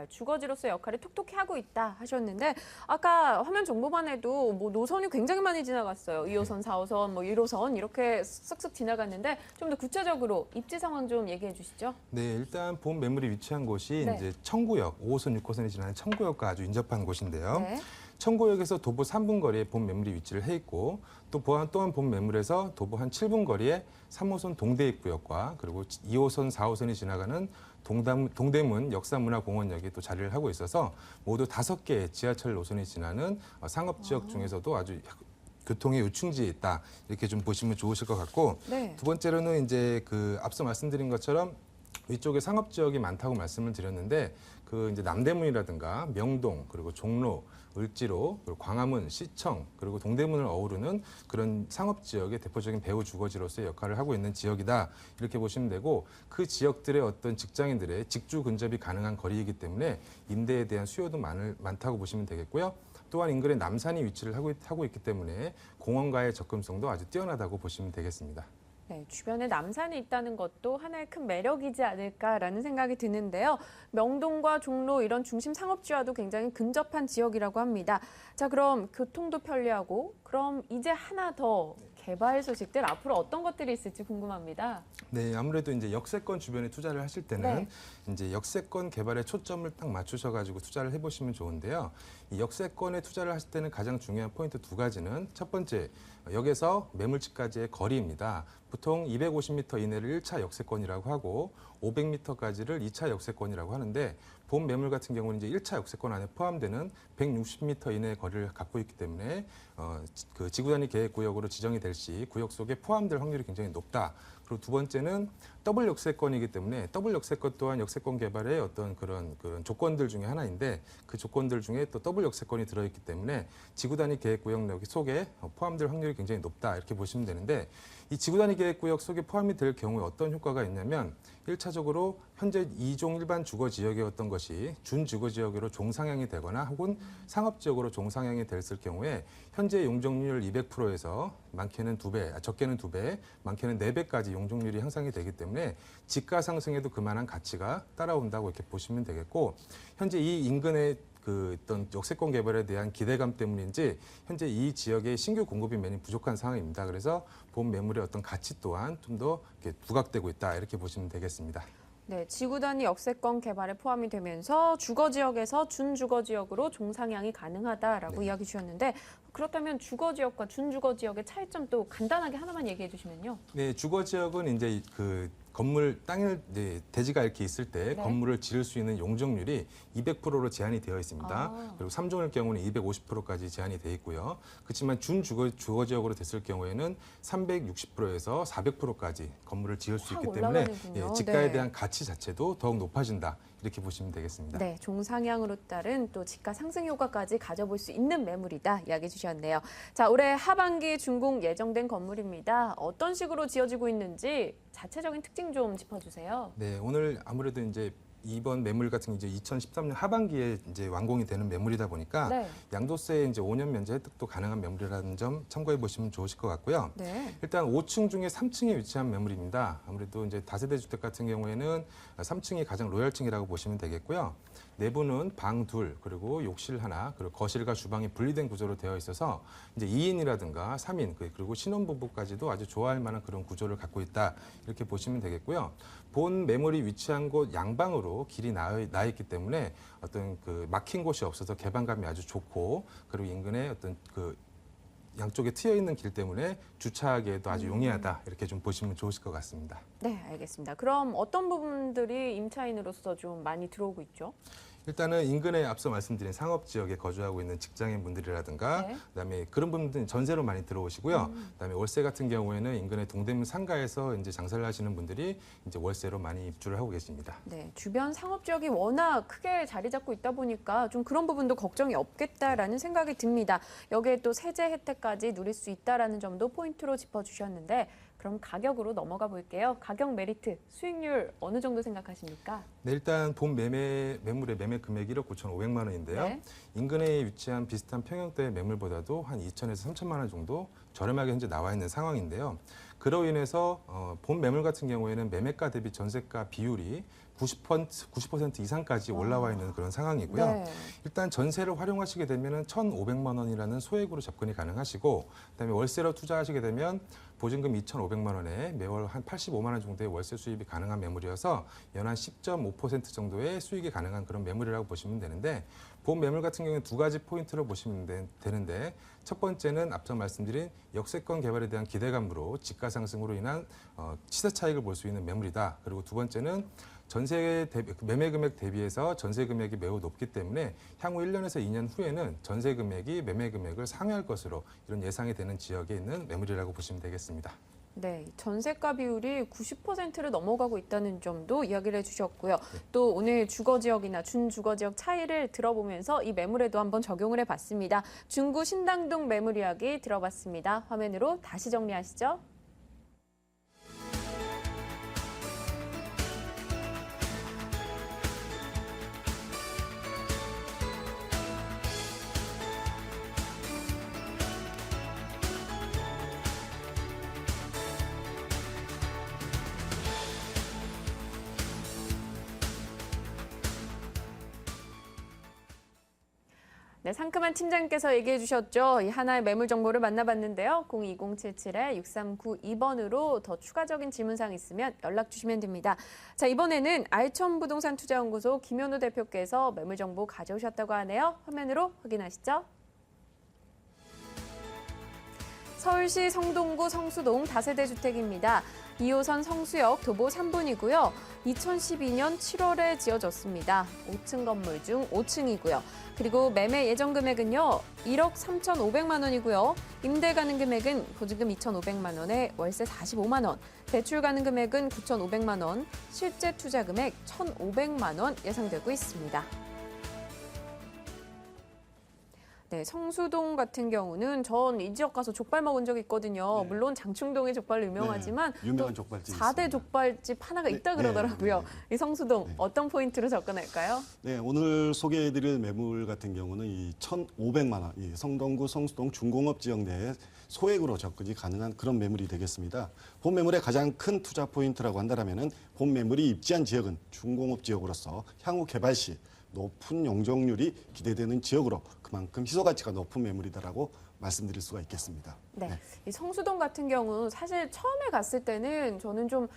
주거지로서의 역할을 톡톡히 하고 있다 하셨는데 아까 화면 정보만 해도 뭐 노선이 굉장히 많이 지나갔어요. 2호선, 4호선, 뭐 1호선 이렇게 쓱쓱 지나갔는데 좀 더 구체적으로 입지 상황 좀 얘기해 주시죠.
네, 일단 본 매물이 위치한 곳이
네.
이제 청구역, 5호선, 6호선이 지나는 청구역과 아주 인접한 곳인데요.
네.
청구역에서 도보 3분 거리에 본 매물이 위치를 해 있고 또한 본 매물에서 도보 한 7분 거리에 3호선 동대입구역과 그리고 2호선, 4호선이 지나가는 동대문 역사문화공원역이 또 자리를 하고 있어서 모두 5개의 지하철 노선이 지나는 상업지역 중에서도 아주 교통의 요충지에 있다. 이렇게 좀 보시면 좋으실 것 같고
네.
두 번째로는 이제 앞서 말씀드린 것처럼 위쪽에 상업 지역이 많다고 말씀을 드렸는데 그 이제 남대문이라든가 명동 그리고 종로, 을지로, 그리고 광화문, 시청 그리고 동대문을 어우르는 그런 상업 지역의 대표적인 배후 주거지로서의 역할을 하고 있는 지역이다 이렇게 보시면 되고 그 지역들의 어떤 직장인들의 직주 근접이 가능한 거리이기 때문에 임대에 대한 수요도 많다고 보시면 되겠고요. 또한 인근에 남산이 위치를 하고 있기 때문에 공원과의 접근성도 아주 뛰어나다고 보시면 되겠습니다.
네, 주변에 남산이 있다는 것도 하나의 큰 매력이지 않을까라는 생각이 드는데요. 명동과 종로 이런 중심 상업지와도 굉장히 근접한 지역이라고 합니다. 자, 그럼 교통도 편리하고 그럼 이제 하나 더 개발 소식들 앞으로 어떤 것들이 있을지 궁금합니다.
네, 아무래도 이제 역세권 주변에 투자를 하실 때는 이제 역세권 개발에 초점을 딱 맞추셔가지고 투자를 해보시면 좋은데요. 이 역세권에 투자를 하실 때는 가장 중요한 포인트 두 가지는 첫 번째, 역에서 매물지까지의 거리입니다. 보통 250m 이내를 1차 역세권이라고 하고 500m까지를 2차 역세권이라고 하는데 본 매물 같은 경우는 이제 1차 역세권 안에 포함되는 160m 이내의 거리를 갖고 있기 때문에 그 지구 단위 계획 구역으로 지정이 될 시 구역 속에 포함될 확률이 굉장히 높다. 그리고 두 번째는 더블 역세권이기 때문에 더블 역세권 또한 역세권 개발의 어떤 그런 조건들 중에 하나인데 그 조건들 중에 또 더블 역세권이 들어있기 때문에 지구 단위 계획 구역 속에 포함될 확률이 굉장히 높다 이렇게 보시면 되는데 이 지구 단위 계획 구역 속에 포함이 될 경우에 어떤 효과가 있냐면 1차적으로 현재 2종 일반 주거 지역이었던 것이 준 주거 지역으로 종상향이 되거나 혹은 상업 지역으로 종상향이 됐을 경우에 현재 용적률 200%에서 많게는 2배, 적게는 2배, 많게는 4배까지 용적률이 향상이 되기 때문에 지가 상승에도 그만한 가치가 따라온다고 이렇게 보시면 되겠고 현재 이 인근의 어떤 역세권 개발에 대한 기대감 때문인지 현재 이 지역의 신규 공급이 많이 부족한 상황입니다. 그래서 본 매물의 어떤 가치 또한 좀 더 부각되고 있다 이렇게 보시면 되겠습니다.
네, 지구 단위 역세권 개발에 포함이 되면서 주거 지역에서 준주거 지역으로 종상향이 가능하다라고 이야기 주셨는데 그렇다면 주거 지역과 준주거 지역의 차이점 또 간단하게 하나만 얘기해 주시면요.
네, 주거 지역은 이제 그 건물 땅을 이제 대지가 이렇게 있을 때 건물을 지을 수 있는 용적률이 200%로 제한이 되어 있습니다. 그리고 3종일 경우는 250%까지 제한이 되어 있고요. 그렇지만 주거 지역으로 됐을 경우에는 360%에서 400%까지 건물을 지을 수 있기 때문에 지가에 대한 가치 자체도 더욱 높아진다. 이렇게 보시면 되겠습니다.
네, 종상향으로 따른 또 지가 상승 효과까지 가져볼 수 있는 매물이다 이야기해 주셨네요. 자, 올해 하반기 준공 예정된 건물입니다. 어떤 식으로 지어지고 있는지 자체적인 특징 좀 짚어주세요.
네, 오늘 아무래도 이제 이번 매물 같은 게 이제 2013년 하반기에 이제 완공이 되는 매물이다 보니까
네.
양도세 이제 5년 면제 혜택도 가능한 매물이라는 점 참고해 보시면 좋으실 것 같고요.
네.
일단 5층 중에 3층에 위치한 매물입니다. 아무래도 이제 다세대 주택 같은 경우에는 3층이 가장 로열층이라고 보시면 되겠고요. 내부는 방 둘, 그리고 욕실 하나, 그리고 거실과 주방이 분리된 구조로 되어 있어서 이제 2인이라든가 3인, 그리고 신혼부부까지도 아주 좋아할 만한 그런 구조를 갖고 있다. 이렇게 보시면 되겠고요. 본 매물이 위치한 곳 양방으로 길이 나 있기 때문에 어떤 그 막힌 곳이 없어서 개방감이 아주 좋고, 그리고 인근에 어떤 그 양쪽에 트여 있는 길 때문에 주차하기에도 아주 용이하다. 이렇게 좀 보시면 좋으실 것 같습니다.
네, 알겠습니다. 그럼 어떤 부분들이 임차인으로서 좀 많이 들어오고 있죠?
일단은 인근에 앞서 말씀드린 상업 지역에 거주하고 있는 직장인 분들이라든가
네.
그다음에 그런 분들은 전세로 많이 들어오시고요. 그다음에 월세 같은 경우에는 인근의 동대문 상가에서 이제 장사를 하시는 분들이 이제 월세로 많이 입주를 하고 계십니다.
네, 주변 상업 지역이 워낙 크게 자리 잡고 있다 보니까 좀 그런 부분도 걱정이 없겠다라는 생각이 듭니다. 여기에 또 세제 혜택까지 누릴 수 있다라는 점도 포인트로 짚어주셨는데 그럼 가격으로 넘어가 볼게요. 가격 메리트, 수익률 어느 정도 생각하십니까?
네, 일단 본 매물의 매매 금액이 1억 9,500만 원인데요.
네.
인근에 위치한 비슷한 평형대의 매물보다도 한 2천에서 3천만 원 정도 저렴하게 현재 나와 있는 상황인데요. 그로 인해서 본 매물 같은 경우에는 매매가 대비 전세가 비율이 90% 이상까지 올라와 있는 그런 상황이고요.
네.
일단 전세를 활용하시게 되면 1,500만 원이라는 소액으로 접근이 가능하시고, 그다음에 월세로 투자하시게 되면 보증금 2,500만 원에 매월 한 85만 원 정도의 월세 수입이 가능한 매물이어서 연한 10.5% 정도의 수익이 가능한 그런 매물이라고 보시면 되는데, 본 매물 같은 경우는 두 가지 포인트로 보시면 되는데, 첫 번째는 앞서 말씀드린 역세권 개발에 대한 기대감으로 집가 상승으로 인한 시세 차익을 볼 수 있는 매물이다. 그리고 두 번째는 전세 대비, 매매 금액 대비해서 전세 금액이 매우 높기 때문에 향후 1년에서 2년 후에는 전세 금액이 매매 금액을 상회할 것으로 이런 예상이 되는 지역에 있는 매물이라고 보시면 되겠습니다.
네, 전세가 비율이 90%를 넘어가고 있다는 점도 이야기를 해주셨고요. 또 오늘 주거지역이나 준주거지역 차이를 들어보면서 이 매물에도 한번 적용을 해봤습니다. 중구 신당동 매물 이야기 들어봤습니다. 화면으로 다시 정리하시죠. 네, 상큼한 팀장님께서 얘기해 주셨죠. 이 하나의 매물 정보를 만나봤는데요. 02077-6392번으로 더 추가적인 질문사항 있으면 연락 주시면 됩니다. 자, 이번에는 알천부동산 투자연구소 김현우 대표께서 매물 정보 가져오셨다고 하네요. 화면으로 확인하시죠. 서울시 성동구 성수동 다세대 주택입니다. 2호선 성수역 도보 3분이고요. 2012년 7월에 지어졌습니다. 5층 건물 중 5층이고요. 그리고 매매 예정 금액은요. 1억 3,500만 원이고요. 임대 가능 금액은 보증금 2,500만 원에 월세 45만 원, 대출 가능 금액은 9,500만 원, 실제 투자 금액 1,500만 원 예상되고 있습니다. 네, 성수동 같은 경우는 전 이 지역 가서 족발 먹은 적이 있거든요.
네.
물론 장충동의 족발로 유명하지만
네, 유명한
또
족발집
4대
있습니다.
족발집 하나가
네,
있다
네,
그러더라고요.
네,
이 성수동
네.
어떤 포인트로 접근할까요?
네, 오늘 소개해드릴 매물 같은 경우는 이 1,500만 원, 이 성동구 성수동 중공업 지역 내에 소액으로 접근이 가능한 그런 매물이 되겠습니다. 본 매물의 가장 큰 투자 포인트라고 한다면은 본 매물이 입지한 지역은 중공업 지역으로서 향후 개발 시 높은 용적률이 기대되는 지역으로 그만큼 희소 가치가 높은 매물이다라고 말씀드릴 수가 있겠습니다.
네, 이 성수동 같은 경우 사실 처음에 갔을 때는 저는 좀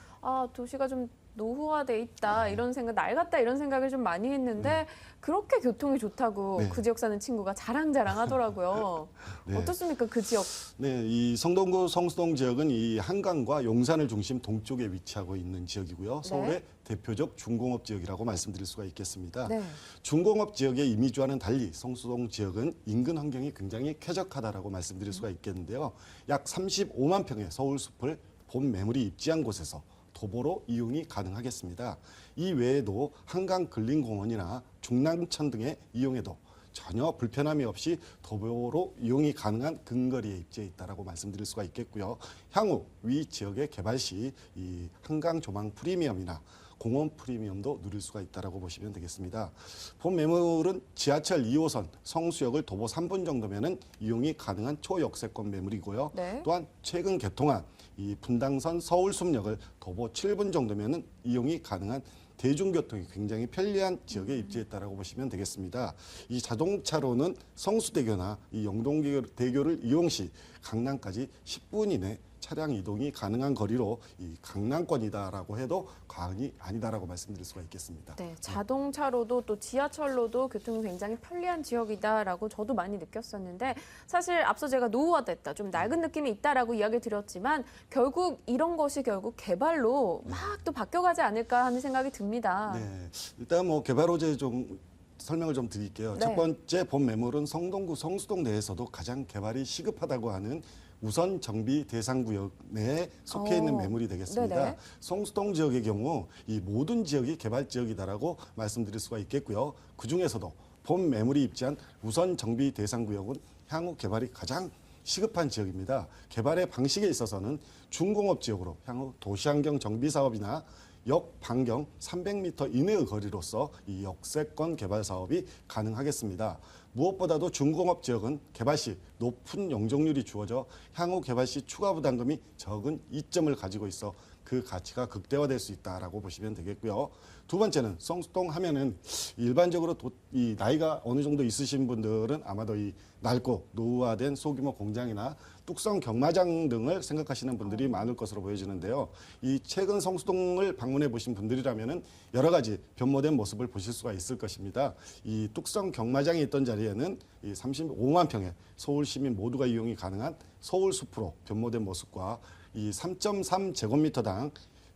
도시가 좀 노후화돼 있다 이런 생각, 낡았다 이런 생각을 좀 많이 했는데 그렇게 교통이 좋다고
네.
그 지역 사는 친구가 자랑자랑 하더라고요.
네.
어떻습니까 그 지역?
네, 이 성동구 성수동 지역은 이 한강과 용산을 중심 동쪽에 위치하고 있는 지역이고요. 서울의 대표적 중공업 지역이라고 말씀드릴 수가 있겠습니다.
네.
중공업 지역의 이미지와는 달리 성수동 지역은 인근 환경이 굉장히 쾌적하다라고 말씀드릴 수가 있겠는데요. 약 35만 평의 서울 숲을 본 매물이 입지한 곳에서 도보로 이용이 가능하겠습니다. 이 외에도 한강 근린공원이나 중랑천 등의 이용에도 전혀 불편함이 없이 도보로 이용이 가능한 근거리에 입지해 있다라고 말씀드릴 수가 있겠고요. 향후 위 지역의 개발 시 이 한강 조망 프리미엄이나 공원 프리미엄도 누릴 수가 있다라고 보시면 되겠습니다. 본 매물은 지하철 2호선 성수역을 도보 3분 정도면은 이용이 가능한 초역세권 매물이고요.
네.
또한 최근 개통한 이 분당선 서울숲역을 도보 7분 정도면은 이용이 가능한 대중교통이 굉장히 편리한 지역에 입지했다라고 보시면 되겠습니다. 이 자동차로는 성수대교나 이 영동대교를 이용 시 강남까지 10분 이내 차량 이동이 가능한 거리로 이 강남권이다라고 해도 과언이 아니다라고 말씀드릴 수가 있겠습니다.
네, 자동차로도 또 지하철로도 교통이 굉장히 편리한 지역이다라고 저도 많이 느꼈었는데 사실 앞서 제가 노후화됐다, 좀 낡은 느낌이 있다라고 이야기를 드렸지만 결국 이런 것이 결국 개발로 막 또 바뀌어가지 않을까 하는 생각이 듭니다.
네, 일단 뭐 개발 호재 좀 설명을 좀 드릴게요.
네.
첫 번째 본 매물은 성동구 성수동 내에서도 가장 개발이 시급하다고 하는 우선 정비 대상 구역 내에 속해 있는 매물이 되겠습니다.
네네.
성수동 지역의 경우 이 모든 지역이 개발 지역이다라고 말씀드릴 수가 있겠고요. 그 중에서도 본 매물이 입지한 우선 정비 대상 구역은 향후 개발이 가장 시급한 지역입니다. 개발의 방식에 있어서는 중공업 지역으로 향후 도시환경 정비 사업이나 역 반경 300m 이내의 거리로서 이 역세권 개발 사업이 가능하겠습니다. 무엇보다도 중공업 지역은 개발 시 높은 용적률이 주어져 향후 개발 시 추가 부담금이 적은 이점을 가지고 있어 그 가치가 극대화될 수 있다라고 보시면 되겠고요. 두 번째는 성수동 하면은 일반적으로 이 나이가 어느 정도 있으신 분들은 아마도 이 낡고 노후화된 소규모 공장이나 뚝섬 경마장 등을 생각하시는 분들이 많을 것으로 보여지는데요. 이 최근 성수동을 방문해 보신 분들이라면은 여러 가지 변모된 모습을 보실 수가 있을 것입니다. 이 뚝섬 경마장이 있던 자리에는 이 35만 평의 서울 시민 모두가 이용이 가능한 서울 숲으로 변모된 모습과 이 3.3제곱미터당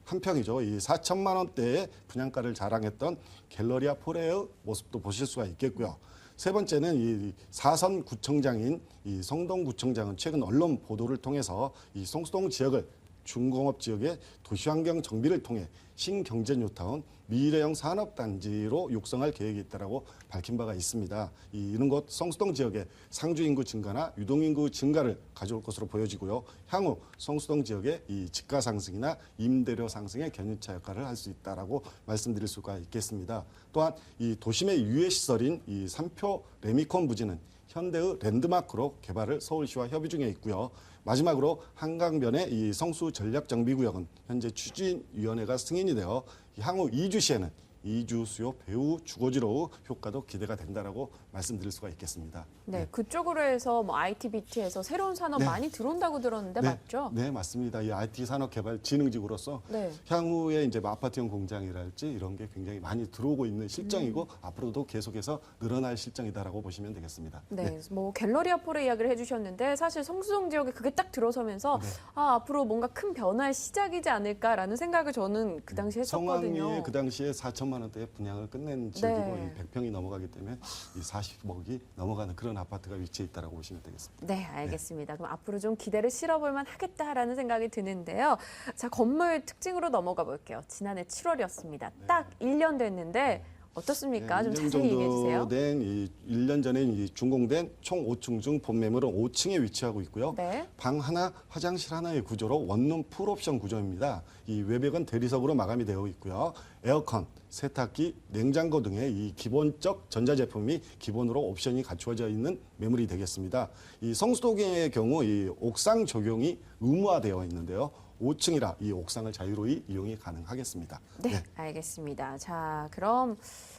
한 평이죠. 이 4천만 원대의 분양가를 자랑했던 갤러리아 포레의 모습도 보실 수가 있겠고요. 세 번째는 이 사선 구청장인 이 성동구청장은 최근 언론 보도를 통해서 이 성수동 지역을 중공업 지역의 도시환경 정비를 통해 신경제 뉴타운 미래형 산업단지로 육성할 계획이 있다라고 밝힌 바가 있습니다. 이런 것 성수동 지역의 상주 인구 증가나 유동 인구 증가를 가져올 것으로 보여지고요. 향후 성수동 지역의 이 집가 상승이나 임대료 상승의 견인차 역할을 할 수 있다라고 말씀드릴 수가 있겠습니다. 또한 이 도심의 유해 시설인 이 삼표 레미콘 부지는 현대의 랜드마크로 개발을 서울시와 협의 중에 있고요. 마지막으로 한강변의 이 성수 전략정비구역은 현재 추진위원회가 승인이 되어 향후 이주 시에는 이주 수요 배후 주거지로 효과도 기대가 된다라고 말씀드릴 수가 있겠습니다.
네, 그쪽으로 해서 뭐 IT, BT에서 새로운 산업 많이 들어온다고 들었는데 맞죠?
네, 맞습니다. 이 IT 산업 개발 진흥지구로서 향후에 이제 뭐 아파트형 공장이랄지 이런 게 굉장히 많이 들어오고 있는 실정이고 앞으로도 계속해서 늘어날 실정이다라고 보시면 되겠습니다.
네, 뭐 갤러리아 포레 이야기를 해주셨는데 사실 성수동 지역에 그게 딱 들어서면서 아, 앞으로 뭔가 큰 변화의 시작이지 않을까라는 생각을 저는 그 당시에 했었거든요.
성황리에 그 당시에 4천만 원대의 분양을 끝낸 지역이고 이 100평이 넘어가기 때문에 이 40억이 넘어가는 그런 아파트가 위치해 있다라고 보시면 되겠습니다.
네, 알겠습니다. 그럼 앞으로 좀 기대를 실어볼만 하겠다라는 생각이 드는데요. 자, 건물 특징으로 넘어가 볼게요. 지난해 7월이었습니다. 딱 1년 됐는데 어떻습니까? 좀 자세히 얘기해 주세요.
된 1년 전에 준공된 총 5층 중 본 매물은 5층에 위치하고 있고요.
네.
방 하나, 화장실 하나의 구조로 원룸 풀옵션 구조입니다. 이 외벽은 대리석으로 마감이 되어 있고요. 에어컨, 세탁기, 냉장고 등의 이 기본적 전자제품이 기본으로 옵션이 갖추어져 있는 매물이 되겠습니다. 이 성수동의 경우 이 옥상 적용이 의무화되어 있는데요. 5층이라 이 옥상을 자유로이 이용이 가능하겠습니다.
네, 알겠습니다. 자, 그럼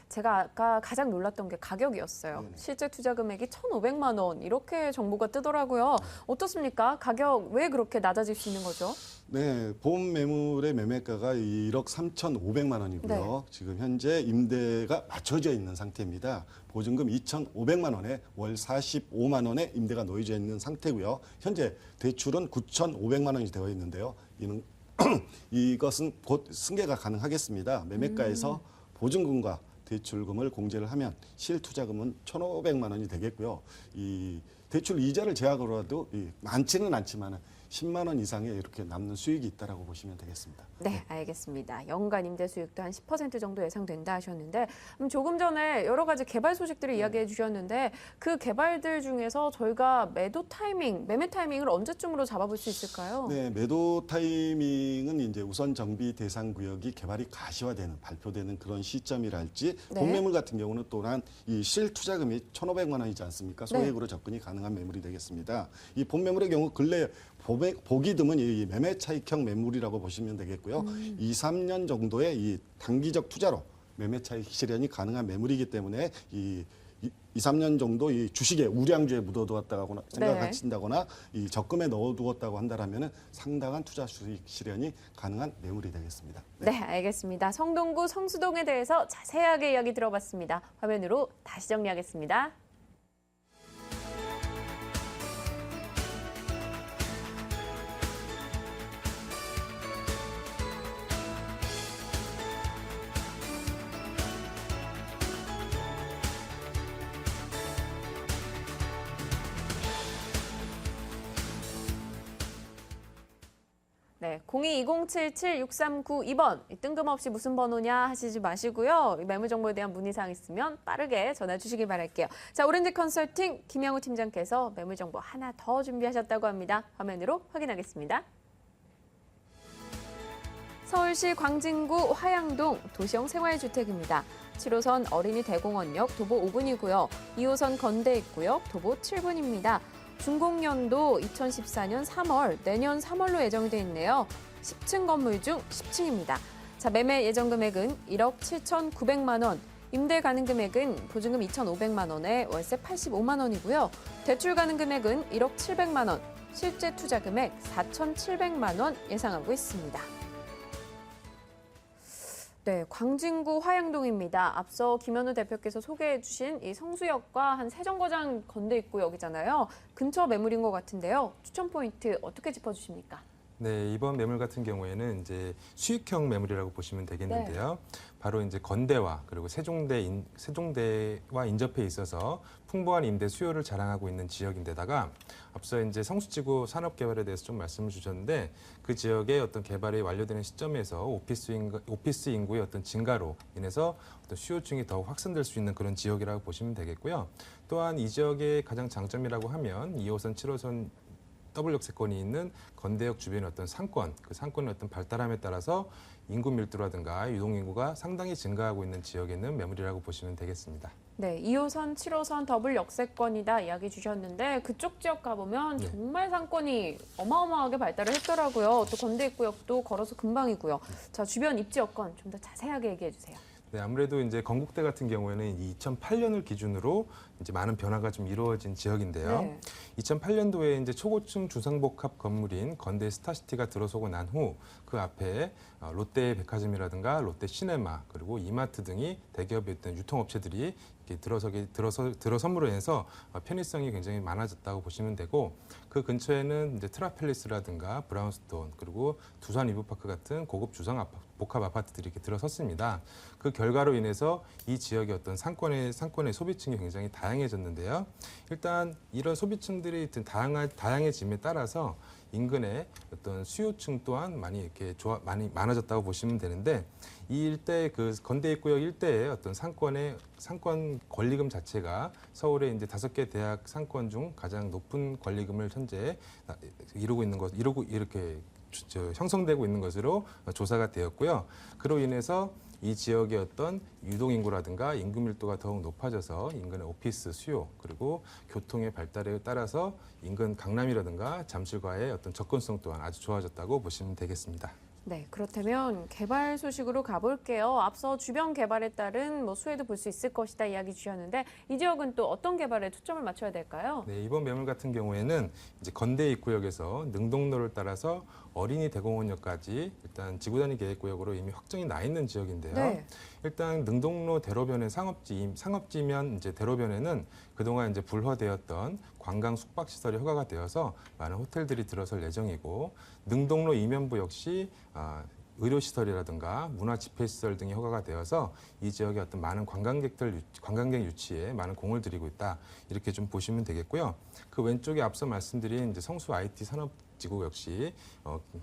제가 아까 가장 놀랐던 게 가격이었어요.
네네.
실제 투자 금액이 1,500만 원 이렇게 정보가 뜨더라고요. 어떻습니까? 가격 왜 그렇게 낮아질 수 있는 거죠?
네, 본 매물의 매매가가 1억 3,500만 원이고요. 지금 현재 임대가 맞춰져 있는 상태입니다. 보증금 2,500만 원에 월 45만 원의 임대가 놓여져 있는 상태고요. 현재 대출은 9,500만 원이 되어 있는데요. 이것은 곧 승계가 가능하겠습니다. 매매가에서 보증금과 대출금을 공제를 하면 실투자금은 1,500만 원이 되겠고요. 이 대출 이자를 제약으로 해도 많지는 않지만 10만 원 이상의 이렇게 남는 수익이 있다라고 보시면 되겠습니다.
네, 알겠습니다. 연간 임대 수익도 한 10% 정도 예상된다 하셨는데 조금 전에 여러 가지 개발 소식들을 이야기해 주셨는데 그 개발들 중에서 저희가 매매 타이밍을 언제쯤으로 잡아볼 수 있을까요?
네, 매도 타이밍은 이제 우선 정비 대상 구역이 개발이 가시화되는 발표되는 그런 시점이랄지
네.
본매물 같은 경우는 또한 이 실투자금이 1,500만 원이지 않습니까? 소액으로 접근이 가능한 매물이 되겠습니다. 이 본매물의 경우 근래 보기 드문 이 매매 차익형 매물이라고 보시면 되겠고요. 2, 3년 정도의 이 단기적 투자로 매매 차익 실현이 가능한 매물이기 때문에 이 2, 3년 정도 이 주식에 우량주에 묻어두었다거나 생각하신다거나 이 적금에 넣어두었다고 한다라면은 상당한 투자 수익 실현이 가능한 매물이 되겠습니다.
네, 알겠습니다. 성동구 성수동에 대해서 자세하게 이야기 들어봤습니다. 화면으로 다시 정리하겠습니다. 네, 02-2077-6392번 뜬금없이 무슨 번호냐 하시지 마시고요. 매물 정보에 대한 문의사항 있으면 빠르게 전화 주시기 바랄게요. 자, 오렌지 컨설팅 김양우 팀장께서 매물 정보 하나 더 준비하셨다고 합니다. 화면으로 확인하겠습니다. 서울시 광진구 화양동 도시형 생활주택입니다. 7호선 어린이 대공원역 도보 5분이고요. 2호선 건대입구역 도보 7분입니다. 준공연도 2014년 3월, 내년 3월로 예정이 돼 있네요. 10층 건물 중 10층입니다. 자, 매매 예정 금액은 1억 7,900만 원, 임대 가능 금액은 보증금 2,500만 원에 월세 85만 원이고요. 대출 가능 금액은 1억 700만 원, 실제 투자 금액 4,700만 원 예상하고 있습니다. 네, 광진구 화양동입니다. 앞서 김현우 대표께서 소개해 주신 이 성수역과 한 세정거장 건대입구역이잖아요. 근처 매물인 것 같은데요. 추천 포인트 어떻게 짚어주십니까?
네, 이번 매물 같은 경우에는 이제 수익형 매물이라고 보시면 되겠는데요. 바로 이제 건대와 그리고 세종대와 인접해 있어서 풍부한 임대 수요를 자랑하고 있는 지역인데다가 앞서 이제 성수지구 산업개발에 대해서 좀 말씀을 주셨는데 그 지역의 어떤 개발이 완료되는 시점에서 오피스 인구의 어떤 증가로 인해서 어떤 수요층이 더욱 확산될 수 있는 그런 지역이라고 보시면 되겠고요. 또한 이 지역의 가장 장점이라고 하면 2호선, 7호선 더블역세권이 있는 건대역 주변의 어떤 상권, 그 상권의 어떤 발달함에 따라서 인구 밀도라든가 유동인구가 상당히 증가하고 있는 지역에 있는 매물이라고 보시면 되겠습니다.
네, 2호선, 7호선 더블 역세권이다 이야기 주셨는데 그쪽 지역 가보면 정말 상권이 어마어마하게 발달을 했더라고요. 또 건대입구역도 걸어서 금방이고요. 자, 주변 입지 여건 좀 더 자세하게 얘기해 주세요.
네, 아무래도 이제 건국대 같은 경우에는 2008년을 기준으로 이제 많은 변화가 좀 이루어진 지역인데요.
네.
2008년도에 이제 초고층 주상복합 건물인 건대 스타시티가 들어서고 난 후 그 앞에 롯데 백화점이라든가 롯데 시네마 그리고 이마트 등이 대기업의 어떤 유통업체들이 이렇게 들어섬으로 인해서 편의성이 굉장히 많아졌다고 보시면 되고 그 근처에는 이제 트라펠리스라든가 브라운스톤 그리고 두산 이브파크 같은 고급 주상 복합 아파트들이 이렇게 들어섰습니다. 그 결과로 인해서 이 지역의 어떤 상권의 소비층이 굉장히 다양해졌는데요. 일단 이런 소비층들이 다양해짐에 따라서 인근의 어떤 수요층 또한 많이 많아졌다고 보시면 되는데 이 일대 그 건대입구역 일대의 어떤 상권 권리금 자체가 서울의 이제 5개 대학 상권 중 가장 높은 권리금을 현재 이렇게 형성되고 있는 것으로 조사가 되었고요. 그로 인해서 이 지역의 어떤 유동인구라든가 인구 밀도가 더욱 높아져서 인근의 오피스 수요 그리고 교통의 발달에 따라서 인근 강남이라든가 잠실과의 어떤 접근성 또한 아주 좋아졌다고 보시면 되겠습니다.
네, 그렇다면 개발 소식으로 가볼게요. 앞서 주변 개발에 따른 수혜도 볼 수 있을 것이다 이야기 주셨는데 이 지역은 또 어떤 개발에 초점을 맞춰야 될까요?
네, 이번 매물 같은 경우에는 이제 건대 입구역에서 능동로를 따라서 어린이 대공원역까지 일단 지구단위 계획구역으로 이미 확정이 나 있는 지역인데요.
네.
일단 능동로 대로변의 상업지면 이제 대로변에는 그동안 이제 불허되었던 관광 숙박 시설이 허가가 되어서 많은 호텔들이 들어설 예정이고 능동로 이면부 역시 의료시설이라든가 문화집회시설 등이 허가가 되어서 이 지역의 어떤 많은 관광객 유치에 많은 공을 들이고 있다. 이렇게 좀 보시면 되겠고요. 그 왼쪽에 앞서 말씀드린 이제 성수 IT 산업지구 역시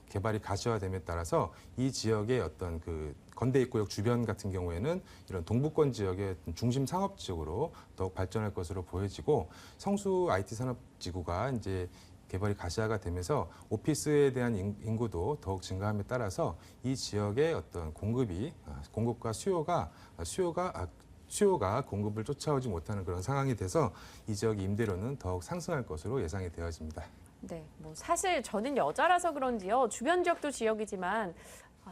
개발이 가시화됨에 따라서 이 지역의 어떤 그 건대 입구역 주변 같은 경우에는 이런 동부권 지역의 중심 상업 지역으로 더욱 발전할 것으로 보여지고 성수 IT 산업지구가 이제 개발이 가시화가 되면서 오피스에 대한 인구도 더욱 증가함에 따라서 이 지역의 어떤 공급과 수요가 공급을 쫓아오지 못하는 그런 상황이 돼서 이 지역 임대료는 더욱 상승할 것으로 예상이 되어집니다.
네, 뭐 사실 저는 여자라서 그런지요. 주변 지역도 지역이지만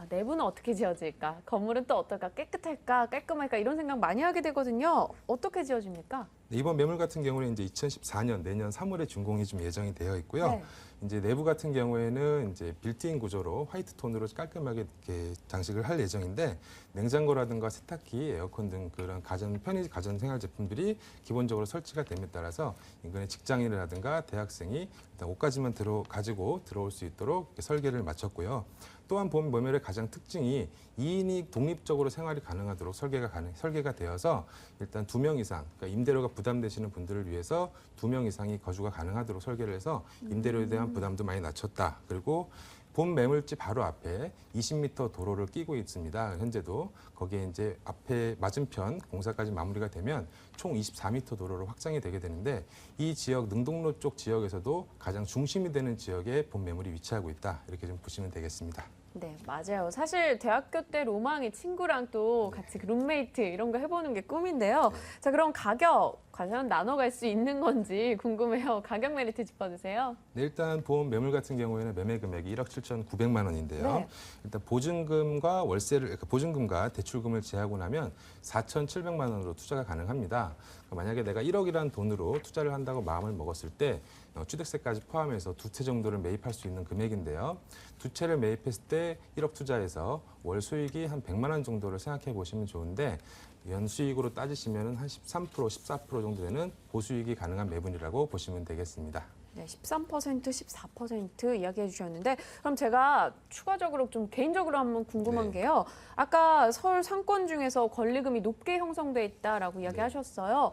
내부는 어떻게 지어질까? 건물은 또 어떨까? 깨끗할까? 깔끔할까? 이런 생각 많이 하게 되거든요. 어떻게 지어집니까?
이번 매물 같은 경우는 이제 2014년 내년 3월에 준공이 좀 예정이 되어 있고요.
네.
이제 내부 같은 경우에는 이제 빌트인 구조로 화이트 톤으로 깔끔하게 이렇게 장식을 할 예정인데 냉장고라든가 세탁기, 에어컨 등 그런 편의 가전 생활 제품들이 기본적으로 설치가 됨에 따라서 인근의 직장인이라든가 대학생이 일단 옷까지만 가지고 들어올 수 있도록 이렇게 설계를 마쳤고요. 또한 본 매물의 가장 특징이 2인이 독립적으로 생활이 가능하도록 설계가 되어서 일단 2명 이상, 그러니까 임대료가 부담되시는 분들을 위해서 2명 이상이 거주가 가능하도록 설계를 해서 임대료에 대한 부담도 많이 낮췄다. 그리고 본 매물지 바로 앞에 20m 도로를 끼고 있습니다. 현재도 거기에 이제 앞에 맞은편 공사까지 마무리가 되면 총 24m 도로로 확장이 되게 되는데 이 지역 능동로 쪽 지역에서도 가장 중심이 되는 지역에 본 매물이 위치하고 있다. 이렇게 좀 보시면 되겠습니다.
네, 맞아요. 사실 대학교 때 로망이 친구랑 또 같이 룸메이트 이런 거 해보는 게 꿈인데요. 자, 그럼 가격 과연 나눠갈 수 있는 건지 궁금해요. 가격 메리트 짚어주세요.
네, 일단 본 매물 같은 경우에는 매매 금액이 1억 7,900만 원인데요.
네.
일단 보증금과 대출금을 제하고 나면 4,700만 원으로 투자가 가능합니다. 만약에 내가 1억이라는 돈으로 투자를 한다고 마음을 먹었을 때 취득세까지 포함해서 2채 정도를 매입할 수 있는 금액인데요. 2채를 매입했을 때 1억 투자해서 월 수익이 한 100만 원 정도를 생각해 보시면 좋은데 연수익으로 따지시면 한 13%, 14% 정도 되는 보수익이 가능한 매물이라고 보시면 되겠습니다.
네, 13%, 14% 이야기해 주셨는데 그럼 제가 추가적으로 좀 개인적으로 한번 궁금한
네.
게요. 아까 서울 상권 중에서 권리금이 높게 형성돼 있다라고 이야기하셨어요.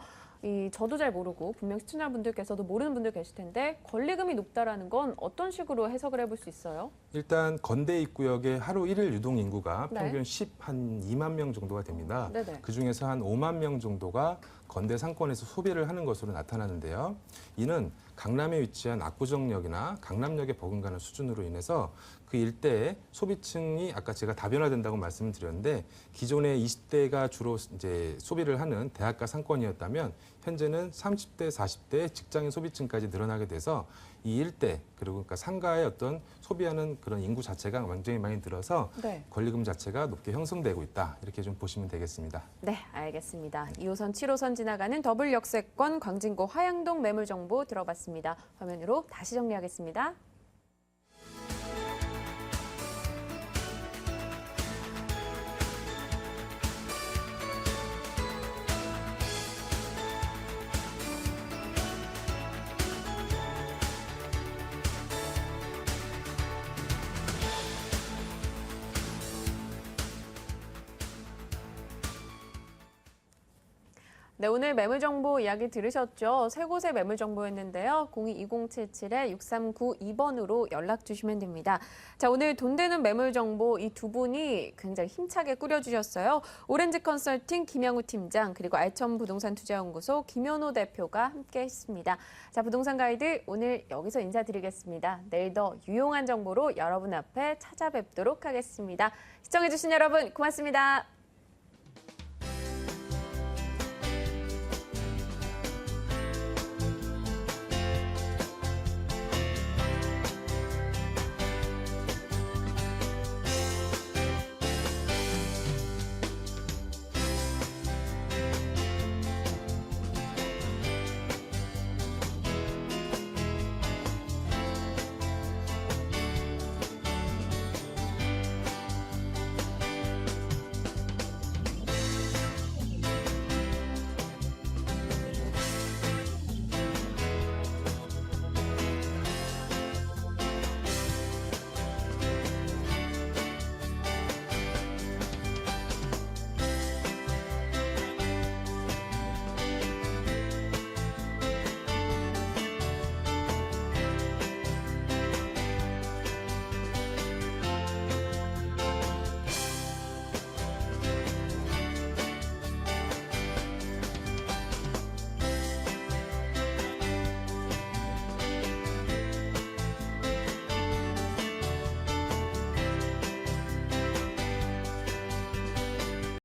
저도 잘 모르고 분명 시청자분들께서도 모르는 분들 계실 텐데 권리금이 높다라는 건 어떤 식으로 해석을 해볼 수 있어요?
일단 건대 입구역의 하루 1일 유동 인구가
네.
평균 한 2만 명 정도가 됩니다.
네네.
그중에서 한 5만 명 정도가 건대 상권에서 소비를 하는 것으로 나타나는데요. 이는 강남에 위치한 압구정역이나 강남역에 버금가는 수준으로 인해서 그 일대의 소비층이 아까 제가 다변화된다고 말씀을 드렸는데 기존에 20대가 주로 이제 소비를 하는 대학가 상권이었다면 현재는 30대, 40대 직장인 소비층까지 늘어나게 돼서 이 일대 그리고 그러니까 상가의 어떤 소비하는 그런 인구 자체가 굉장히 많이 늘어서
네.
권리금 자체가 높게 형성되고 있다. 이렇게 좀 보시면 되겠습니다.
네, 알겠습니다. 2호선, 7호선 지나가는 더블 역세권 광진구 화양동 매물 정보 들어봤습니다. 화면으로 다시 정리하겠습니다. 네, 오늘 매물 정보 이야기 들으셨죠? 세 곳의 매물 정보였는데요. 02-2077-6392번으로 연락 주시면 됩니다. 자, 오늘 돈 되는 매물 정보 이 두 분이 굉장히 힘차게 꾸려주셨어요. 오렌지 컨설팅 김영우 팀장 그리고 알천 부동산 투자연구소 김현호 대표가 함께 했습니다. 자, 부동산 가이드 오늘 여기서 인사드리겠습니다. 내일 더 유용한 정보로 여러분 앞에 찾아뵙도록 하겠습니다. 시청해주신 여러분 고맙습니다.